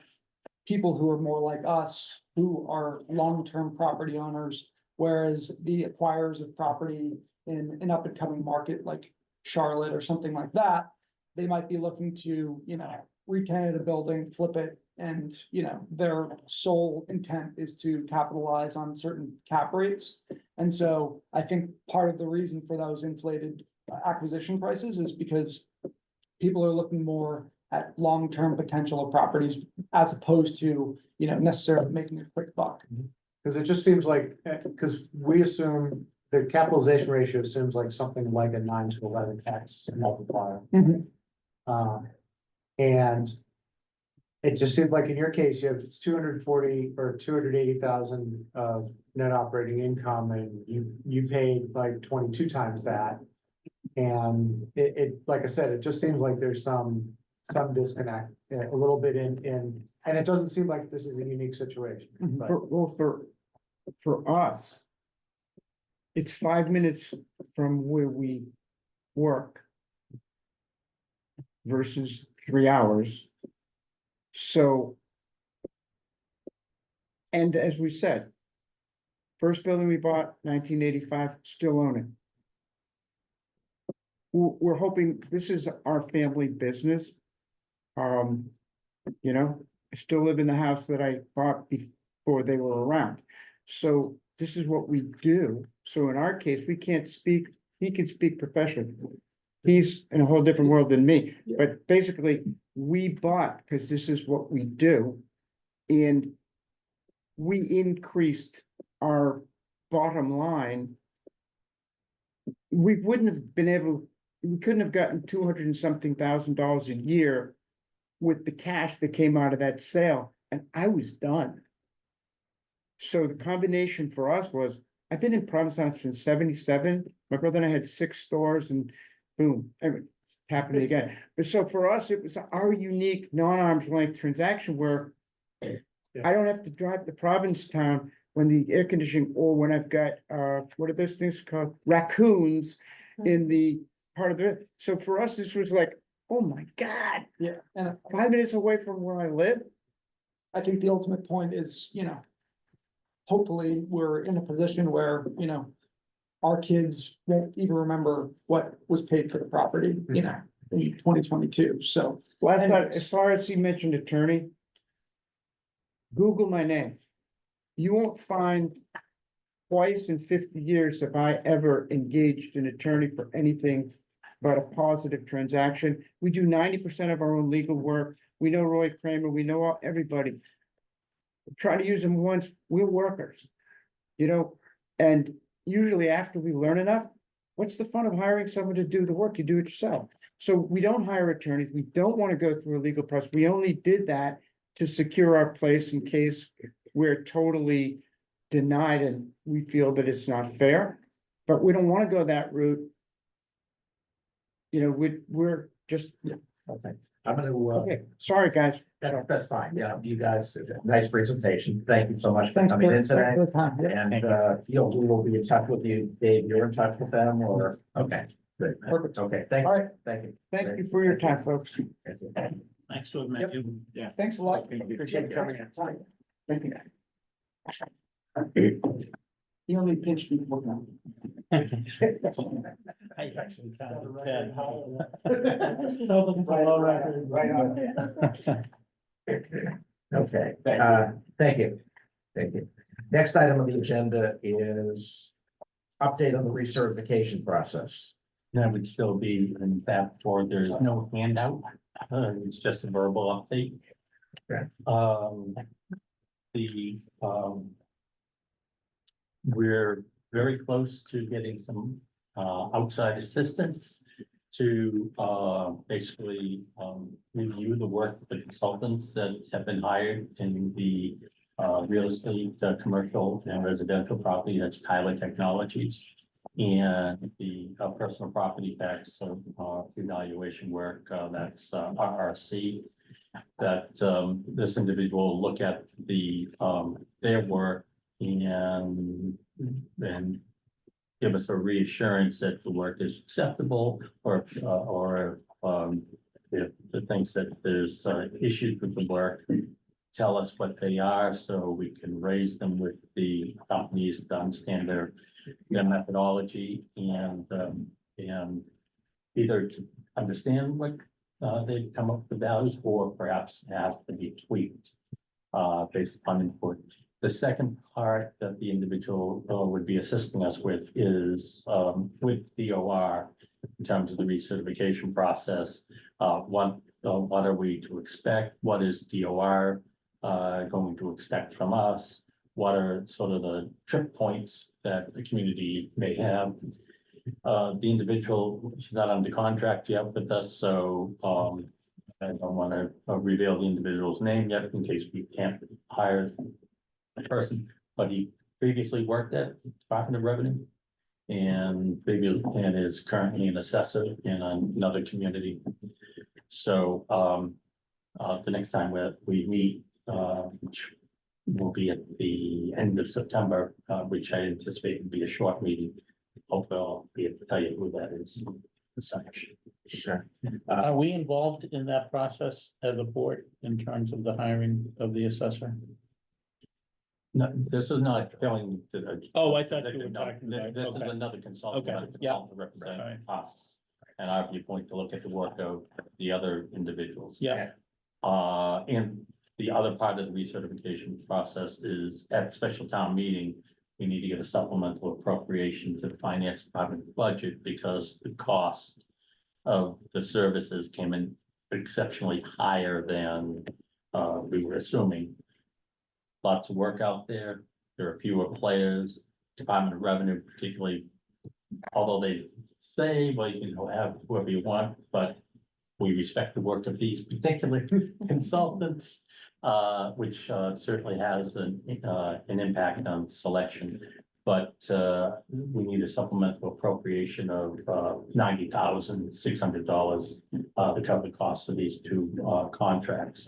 people who are more like us, who are long-term property owners, whereas the acquirers of property in an up-and-coming market like Charlotte or something like that, they might be looking to, you know, re-tenant a building, flip it, and, you know, their sole intent is to capitalize on certain cap rates. And so I think part of the reason for those inflated acquisition prices is because people are looking more at long-term potential of properties as opposed to, you know, necessarily making a quick buck. Because it just seems like, because we assume the capitalization ratio seems like something like a 9 to 11x multiplier. And it just seemed like in your case, you have 240 or 280,000 of net operating income and you paid like 22 times that. And like I said, it just seems like there's some disconnect, a little bit and it doesn't seem like this is a unique situation. but- For us, it's 5 minutes from where we work versus 3 hours. So, and as we said, first building we bought, 1985, still own it. We're hoping, this is our family business. You know, I still live in the house that I bought before they were around. So this is what we do. So in our case, we can't speak, he can speak professionally. He's in a whole different world than me, but basically, we bought, because this is what we do. And we increased our bottom line. We wouldn't have been able, we couldn't have gotten 200 and something thousand dollars a year with the cash that came out of that sale, and I was done. So the combination for us was, I've been in Provincetown since '77. My brother and I had 6 stores and boom, everything happened again. But so for us, it was our unique non-arm's length transaction where I don't have to drive to Provincetown when the air conditioning, or when I've got, what are those things called? Raccoons in the part of the, so for us, this was like, oh my God, Yeah, and 5 minutes away from where I live. I think the ultimate point is, hopefully we're in a position where, our kids won't even remember what was paid for the property, in 2022, so. Well, I thought, as far as he mentioned attorney, Google my name. You won't find twice in 50 years have I ever engaged an attorney for anything but a positive transaction. We do 90% of our own legal work. We know Roy Kramer, we know everybody. Try to use them once, we're workers, and usually after we learn enough, what's the fun of hiring someone to do the work? You do it yourself. So we don't hire attorneys. We don't want to go through a legal process. We only did that to secure our place in case we're totally denied and we feel that it's not fair. But we don't want to go that route. We're just, Okay, I'm gonna, okay, sorry, guys. that's fine. Yeah, you guys, nice presentation. Thank you so much for Thanks coming in thanks today. for the time. Yeah, And, we will be in touch with you. Dave, you're in touch with them or, okay, good. Perfect. Okay, thank All you. right, Thank you. Thank you for your time, folks. Thank you. Thanks to have met you. Yeah. thanks a lot. Appreciate you coming in. Thank you. You only pinched me for now. I actually counted 10. So looking for low record. Right on. Okay, thank you. Thank you. Next item on the agenda is update on the recertification process. That would still be in that for, there's no handout, it's just a verbal update. Okay. We're very close to getting some outside assistance to basically review the work of the consultants that have been hired in the real estate, commercial and residential property, that's Tyler Technologies. And the personal property tax evaluation work, that's RRC. That this individual will look at their work and give us a reassurance that the work is acceptable, or if the things that there's issues with the work, tell us what they are so we can raise them with the companies to understand their methodology and either to understand what they've come up with values or perhaps have to be tweaked based upon input. The second part that the individual would be assisting us with is with DOR in terms of the recertification process. What are we to expect? What is DOR going to expect from us? What are sort of the trip points that the community may have? The individual, she's not under contract yet with us, so, I don't wanna reveal the individual's name yet in case we can't hire a person, but he previously worked at Department of Revenue. And is currently an assessor in another community. So, the next time we meet, which will be at the end of September, which I anticipate will be a short meeting. Hopefully I'll be able to tell you who that is. Sure. Are we involved in that process as a board in terms of the hiring of the assessor? No, this is not filling. Oh, I thought you were No, talking about- This is okay. another consultant. Okay, another yeah. consultant to represent Right. us and our viewpoint to look at the work of the other individuals. Yeah, And the other part of the recertification process is at special town meeting, we need to get a supplemental appropriation to the finance department budget because the cost of the services came in exceptionally higher than we were assuming. Lots of work out there. There are fewer players. Department of Revenue particularly, although they say, well, you can have whoever you want, but we respect the work of these particular consultants, which certainly has an impact on selection. But we need a supplemental appropriation of $90,600 to cover the costs of these two contracts.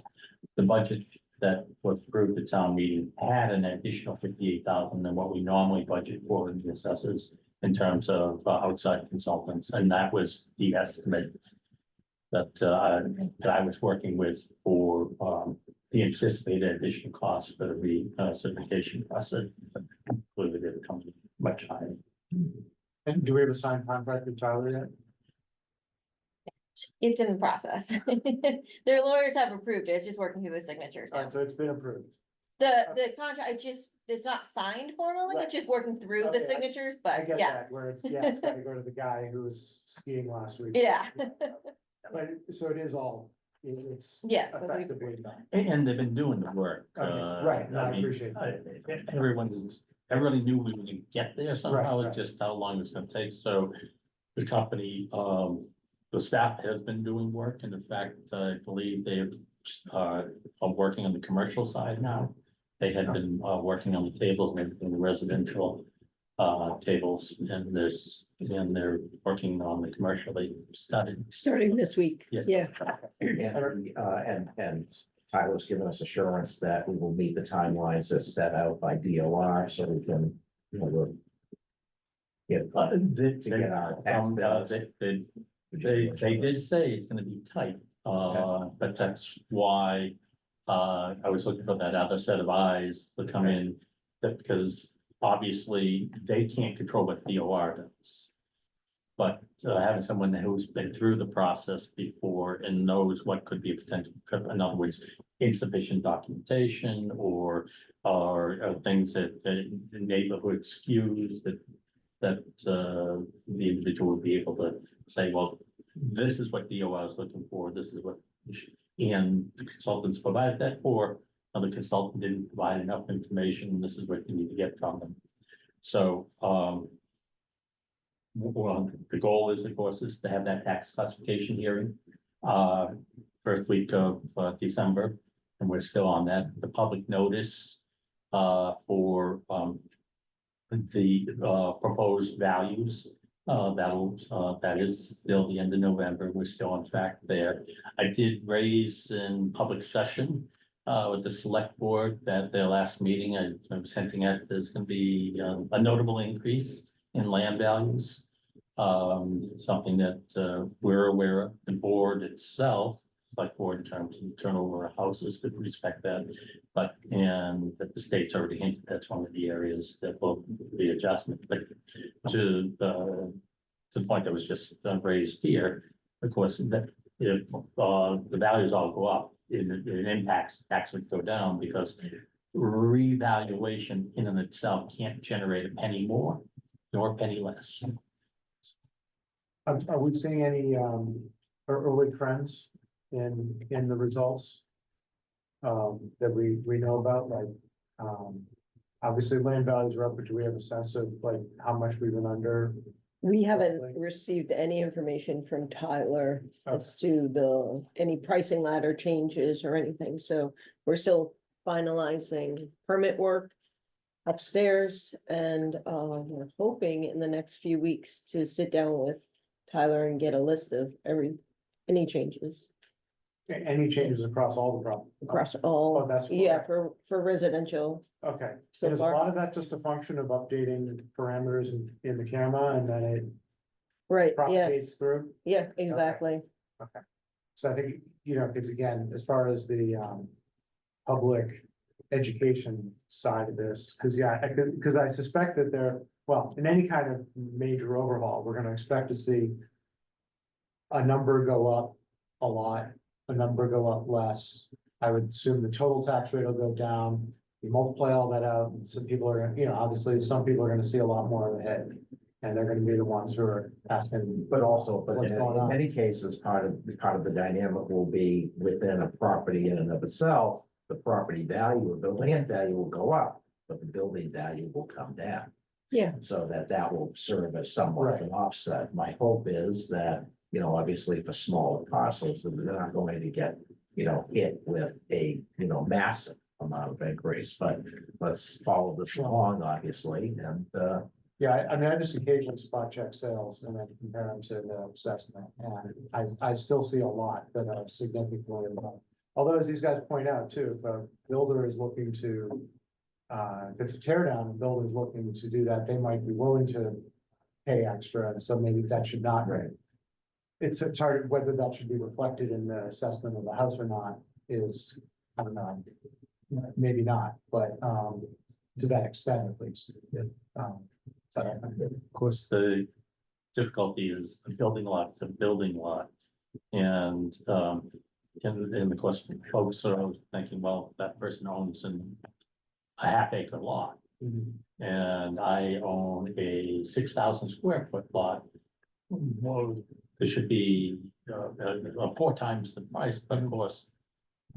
The budget that was approved at town meeting had an additional 58,000 than what we normally budget for in the assessors in terms of outside consultants, and that was the estimate that I was working with for the anticipated additional costs for the certification process. Clearly, they become much higher. And do we have a signed contract with Tyler yet? It's in the process. Their lawyers have approved it, it's just working through the signatures now. Alright, so it's been approved. The contract, it's not signed formally, it's just working through the Okay, signatures, I but get yeah, that, where it's gotta go to the guy who was skiing last week. yeah, But, so it is all, it's yeah. but we- effectively done. And they've been doing the work. Okay, right, no, I mean, appreciate that. Everybody knew we would get there somehow, Right, it's just how long it's gonna take, so the company, the staff has been doing work, and in fact, I believe they are working on the commercial side now. They had been working on the tables and everything, the residential tables, and they're working on the commercial, they started. Starting this week, Yes. yeah. And Tyler's given us assurance that we will meet the timelines as set out by DOR, so we can, you know, we'll get, to get our tax bills. They did say it's gonna be tight, but that's why I was looking for that other set of eyes to come in. That because obviously they can't control what DOR does. But having someone who's been through the process before and knows what could be a potential, in other words, insufficient documentation or things that the neighborhood skews that the individual would be able to say, well, this is what DOR is looking for, this is what, and the consultants provided that, or the consultant didn't provide enough information, this is what you need to get from them. So, well, the goal is, of course, is to have that tax classification hearing, first week of December, and we're still on that. The public notice, for, the proposed values. That is still the end of November. We're still on track there. I did raise in public session with the select board that their last meeting, I was hinting at, there's gonna be a notable increase in land values. Something that we're aware of, the board itself, select board in terms of turnover of houses, could respect that. But, and that the state's already hinted, that's one of the areas that will be adjustment, but to the point that was just raised here, of course, that if the values all go up, it impacts actually go down because revaluation in and itself can't generate a penny more nor a penny less. Are we seeing any early trends in the results? That we know about, like, obviously land values are up, but do we have a sense of like how much we've been under We haven't received any information from Tyler as to any pricing ladder changes or anything, so we're still finalizing permit work upstairs, and we're hoping in the next few weeks to sit down with Tyler and get a list of any changes Any changes across all the property? across Oh, all, that's. yeah, for residential. Okay, So and is a far. lot of that just a function of updating parameters in the camera and then it Right, yes, propagates through? yeah, exactly. So I think, because again, as far as the public education side of this, because I suspect that in any kind of major overhaul, we're gonna expect to see a number go up a lot, a number go up less. I would assume the total tax rate will go down. You multiply all that out, and some people are, obviously, some people are gonna see a lot more of the hit. And they're gonna be the ones who are asking. But also, What's in going on? many cases, part of the dynamic will be within a property in and of itself. The property value, the land value will go up, but the building value will come down. Yeah. So that will serve as somewhat of an offset. My hope is that, obviously for smaller parcels, that they're not going to get, hit with a, massive amount of increase, but let's follow this along, obviously, and, Yeah, I mean, I just occasionally spot check sales and then compare them to the assessment, and I still see a lot that are significantly above. Although, as these guys point out too, if a builder is looking to, if it's a tear down, the builder is looking to do that, they might be willing to pay extra, and so maybe that should not. Right. It's hard, whether that should be reflected in the assessment of the house or not is, I don't know, maybe not, but, to that extent at least. Of course, the difficulty is a building lot, it's a building lot. And, and of course, folks are thinking, well, that person owns a half-acre lot. Mhm. And I own a 6,000 square foot lot. Well, there should be, 4 times the price, but of course.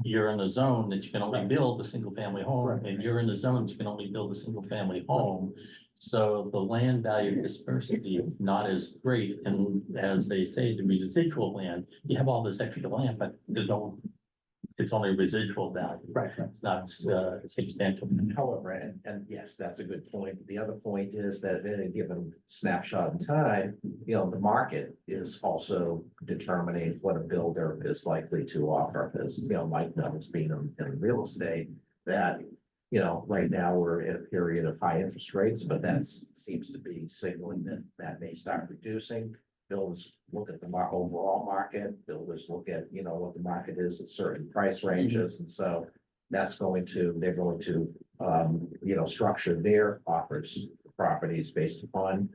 You're in a zone that you can only build a single family home, Right. and you're in a zone that you can only build a single family home. So the land value dispersity is not as great, and as they say, the residual land, you have all this extra land, but it's only residual value. Right. It's not substantial. however, and yes, that's a good point. The other point is that at any given snapshot in time, the market is also determining what a builder is likely to offer. As, Mike knows, being in real estate, that, right now we're in a period of high interest rates, but that seems to be signaling that may start reducing. Builders look at the overall market, builders look at, what the market is at certain price ranges, and so they're going to, structure their offers for properties based upon,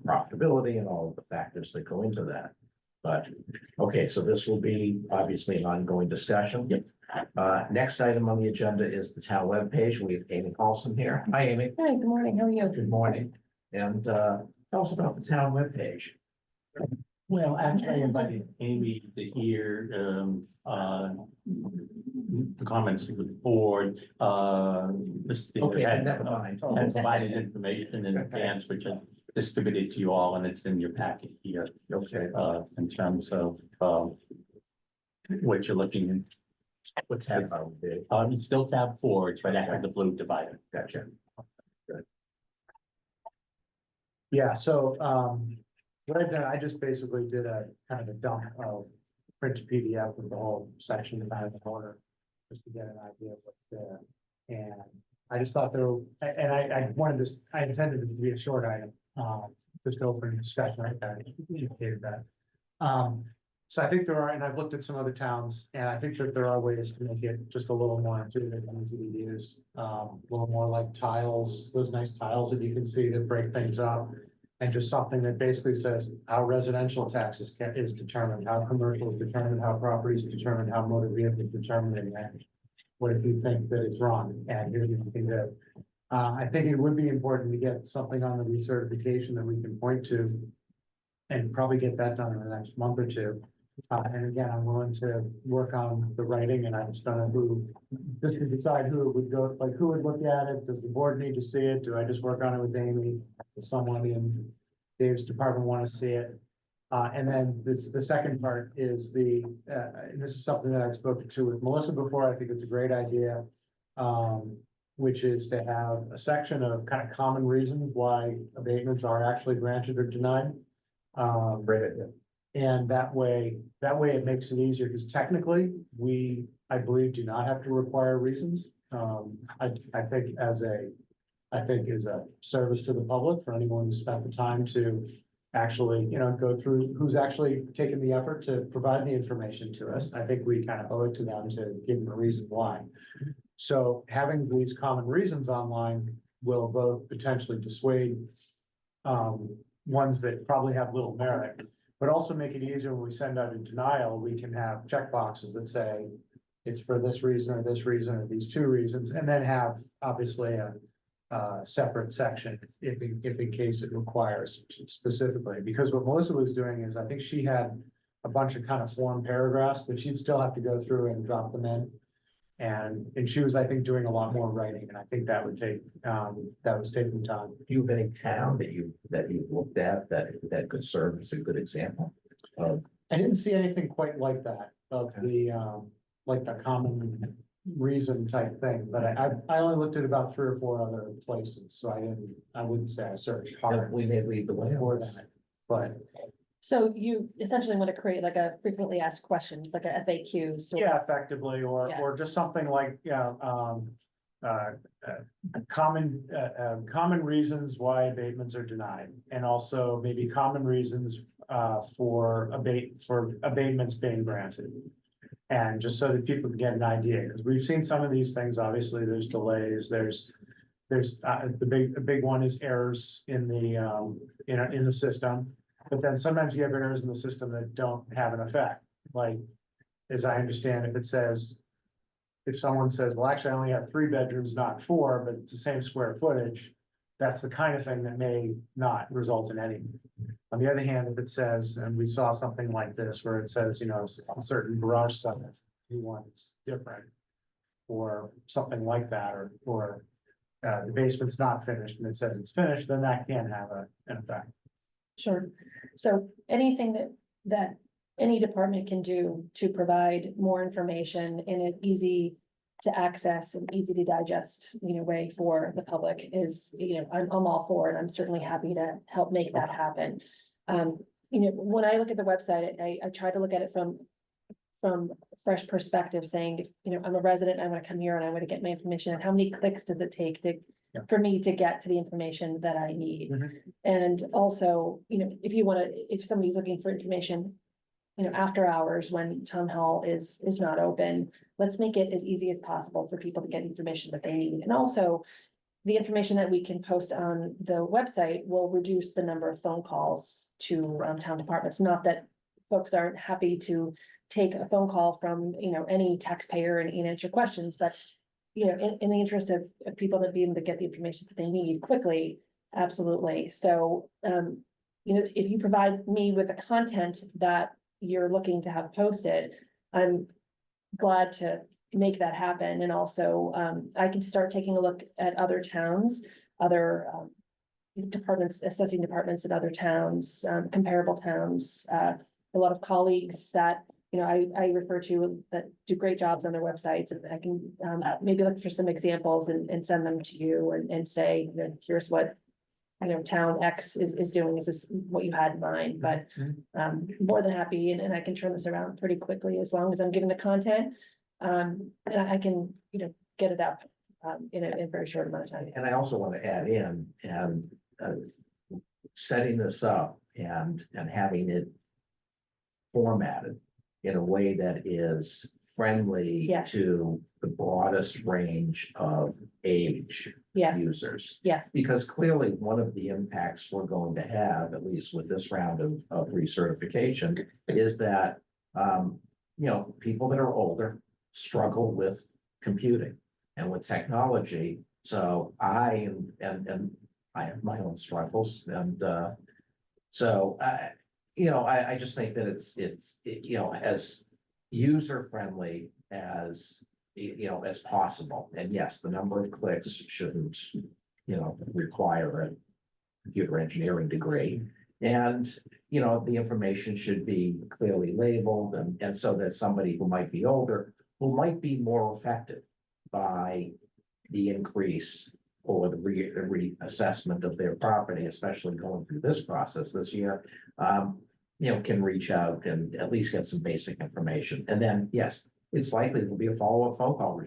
profitability and all of the factors that go into that. But, okay, so this will be obviously an ongoing discussion. Yep. Next item on the agenda is the town webpage. We have Amy Paulson here. Hi, Amy. Hi, good morning, how are you? Good morning. And, tell us about the town webpage. Well, actually, I invited Amy to hear, the comments of the board, Okay, never mind. And provided information in advance, which I distributed to you all, and it's in your packet here, Okay. in terms of, what you're looking. What's Tab, happening? It's still tab 4, it's right after the blue divider. Gotcha. Yeah, so, what I've done, I just basically did a kind of a dump of printed PDF with the whole section about in order, just to get an idea of what's there. And I just thought I wanted this, I intended it to be a short item, just open discussion, right, I indicated that. So I think there are, and I've looked at some other towns, and I think that there are ways to make it just a little more intuitive and easy to use. A little more like tiles, those nice tiles that you can see that break things up. And just something that basically says how residential taxes is determined, how commercial is determined, how property is determined, how motor vehicle is determined, and what if you think that it's wrong, and here's what you can do. I think it would be important to get something on the recertification that we can point to. And probably get that done in the next month or two. And again, I'm willing to work on the writing, and I just don't know just to decide who would go, like, who would look at it, does the board need to see it, do I just work on it with Amy? Someone in Dave's department want to see it. And then the second part is and this is something that I spoke to with Melissa before, I think it's a great idea. Which is to have a section of kind of common reasons why abatements are actually granted or denied. Great idea. And that way it makes it easier, because technically, I believe, do not have to require reasons. I think as a service to the public for anyone who spent the time to actually, go through, who's actually taken the effort to provide the information to us. I think we kind of owe it to them to give them a reason why. So having these common reasons online will both potentially dissuade ones that probably have little merit, but also make it easier when we send out a denial, we can have checkboxes that say it's for this reason or these two reasons, and then have obviously a separate section if in case it requires specifically. Because what Melissa was doing is, I think she had a bunch of kind of form paragraphs, but she'd still have to go through and drop them in. And she was, I think, doing a lot more writing, and I think that would take, that was taking time. Do you have any town that you've looked at that could serve as a good example of? I didn't see anything quite like that, of like the common reason type thing, but I only looked at about 3 or 4 other places, so I wouldn't say I searched hard We may lead the way for on this. that. But So you essentially want to create like a frequently asked questions, like a FAQ. So yeah, effectively, or Yeah. just something like, common reasons why abatements are denied, and also maybe common reasons for abatements being granted. And just so that people can get an idea, because we've seen some of these things, obviously, there's delays, there's the big one is errors in the system. But then sometimes you have errors in the system that don't have an effect, like, as I understand, if someone says, well, actually, I only have 3 bedrooms, not 4, but it's the same square footage, that's the kind of thing that may not result in anything. On the other hand, if it says, and we saw something like this, where it says, a certain garage size, you want is different, or something like that, or the basement's not finished, and it says it's finished, then that can have an effect. Sure. So anything that any department can do to provide more information in an easy to access and easy to digest, way for the public is, I'm all for it. I'm certainly happy to help make that happen. When I look at the website, I try to look at it from a fresh perspective, saying, I'm a resident, I want to come here and I want to get my information. And how many clicks does it take for me to get to the information that I need? Mhm. And also, if somebody's looking for information, after hours when town hall is not open, let's make it as easy as possible for people to get information that they need. And also, the information that we can post on the website will reduce the number of phone calls to town departments. Not that folks aren't happy to take a phone call from, any taxpayer and answer questions, but in the interest of people that be able to get the information that they need quickly, absolutely. So, if you provide me with the content that you're looking to have posted, I'm glad to make that happen. And also, I can start taking a look at other towns, other departments, assessing departments in other towns, comparable towns, a lot of colleagues that I refer to that do great jobs on their websites, and I can maybe look for some examples and send them to you and say, here's what town X is doing. Is this what you had in mind? But more than happy, and I can turn this around pretty quickly as long as I'm given the content. And I can get it up in a very short amount of time. And I also want to add in setting this up and having it formatted in a way that is friendly Yes. to the broadest range of age Yes, users. yes, Because clearly, one of the impacts we're going to have, at least with this round of recertification, is that, people that are older struggle with computing and with technology. So I have my own struggles, and I just think that it's as user friendly as as possible. And yes, the number of clicks shouldn't require a computer engineering degree. And, you know, the information should be clearly labeled and so that somebody who might be older, who might be more affected by the increase or the reassessment of their property, especially going through this process this year, you know, can reach out and at least get some basic information. And then, yes, it's likely there'll be a follow-up phone call,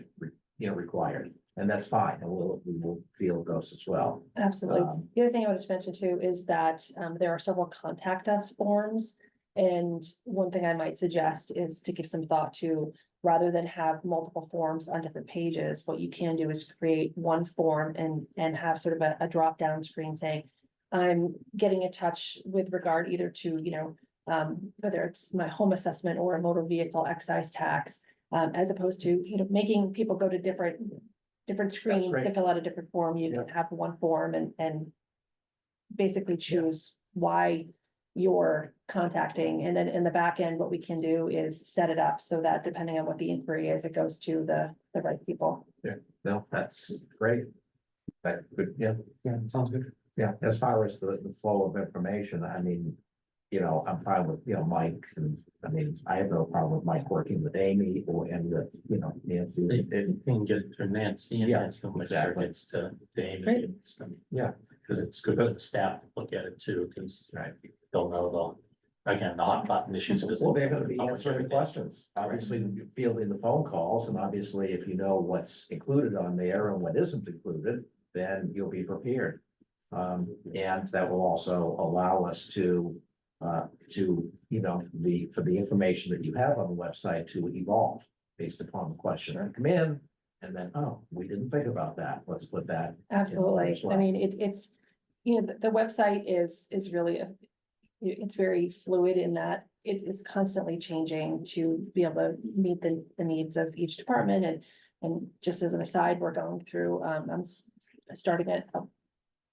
required, and that's fine. And we will field those as well. Absolutely. Um, The other thing I wanted to mention too is that there are several contact us forms. And one thing I might suggest is to give some thought to, rather than have multiple forms on different pages, what you can do is create one form and have sort of a drop-down screen saying, I'm getting in touch with regard either to, you know, whether it's my home assessment or a motor vehicle excise tax, as opposed to, you know, making people go to different screens great. to fill out a different form. You can have one form and basically choose why you're contacting. And then in the back end, what we can do is set it up so that depending on what the inquiry is, it goes to the right people. No, that's great. That good, yeah. Yeah, sounds good. Yeah, as far as the flow of information, I mean, you know, I'm fine with, you know, Mike, and I mean, I have no problem with Mike working with Amy and with, you know, Nancy. They can get it to Nancy and Yeah, Nancy will make sure exactly. it gets to Amy. Great. and stuff. Yeah. Because it's good for the staff to look at it too, because Right. they'll know again, the hot button issues. Well, they're gonna be answering questions, obviously fielding the phone calls, and obviously if you know what's included on there and what isn't included, then you'll be prepared. And that will also allow us to, you know, for the information that you have on the website to evolve based upon the question that come in. And then, oh, we didn't think about that. Let's put that. Absolutely. as well. I mean, it's, you know, the website is really, it's very fluid in that it's constantly changing to be able to meet the needs of each department. And just as an aside, we're going through, I'm starting a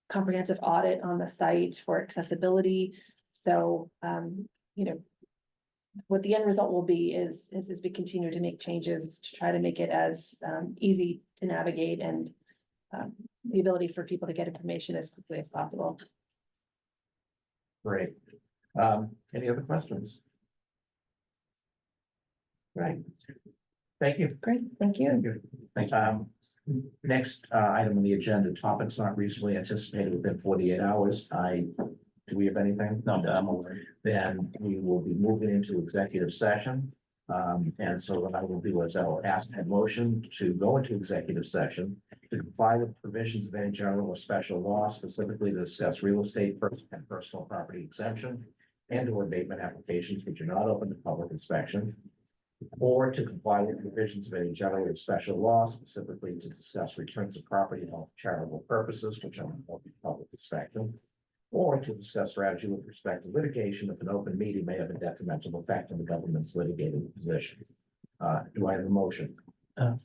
comprehensive audit on the site for accessibility. So, you know, what the end result will be is as we continue to make changes to try to make it as easy to navigate and the ability for people to get information as quickly as possible. Great. Any other questions? Right. Thank you. Great, thank you. Thank you. Next, item on the agenda, topics not reasonably anticipated within 48 hours. Do we have anything? No, I'm aware. Then we will be moving into executive session. And so what I will do is I will ask a motion to go into executive session to comply with provisions of any general or special law, specifically to discuss real estate and personal property exemption and or abatement applications which are not open to public inspection, or to comply with provisions of any general or special law, specifically to discuss returns of property held for charitable purposes which are not open to public inspection, or to discuss strategy with respect to litigation if an open meeting may have a detrimental effect on the government's litigating position. Do I have a motion?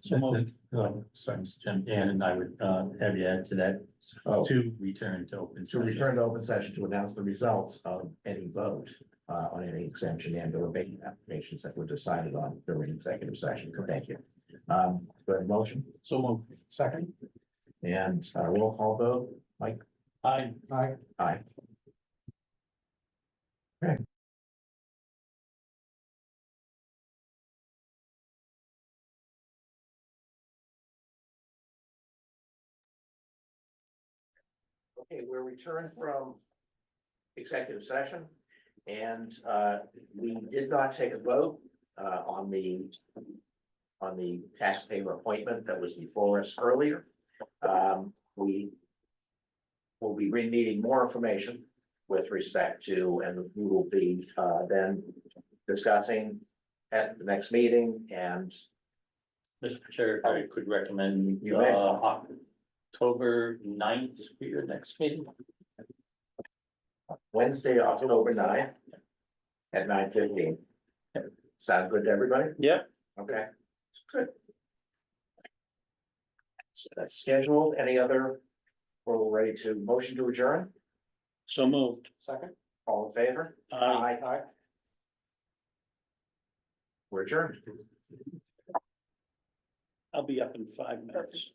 Sorry, Mr. Jim, and I would have you add to that, Oh. to return to open. To session. return to open session to announce the results of any vote on any exemption and or abatement applications that were decided on during executive session. Thank you. Do I have a motion? So moved. Second, And roll call vote, Mike? Aye. aye. Aye. Okay. Okay, we're returned from executive session. And we did not take a vote on the taxpayer appointment that was before us earlier. We will be needing more information with respect to, and we will be then discussing at the next meeting. And Mr. Chair, if I could recommend You may. October 9th for your next meeting. Wednesday, October 9th at 9:15. Sound good to everybody? Yep. Okay, good. So that's scheduled. Any other? We're ready to motion to adjourn. So moved. Second. All in favor? Aye. Aye. We're adjourned. I'll be up in 5 minutes.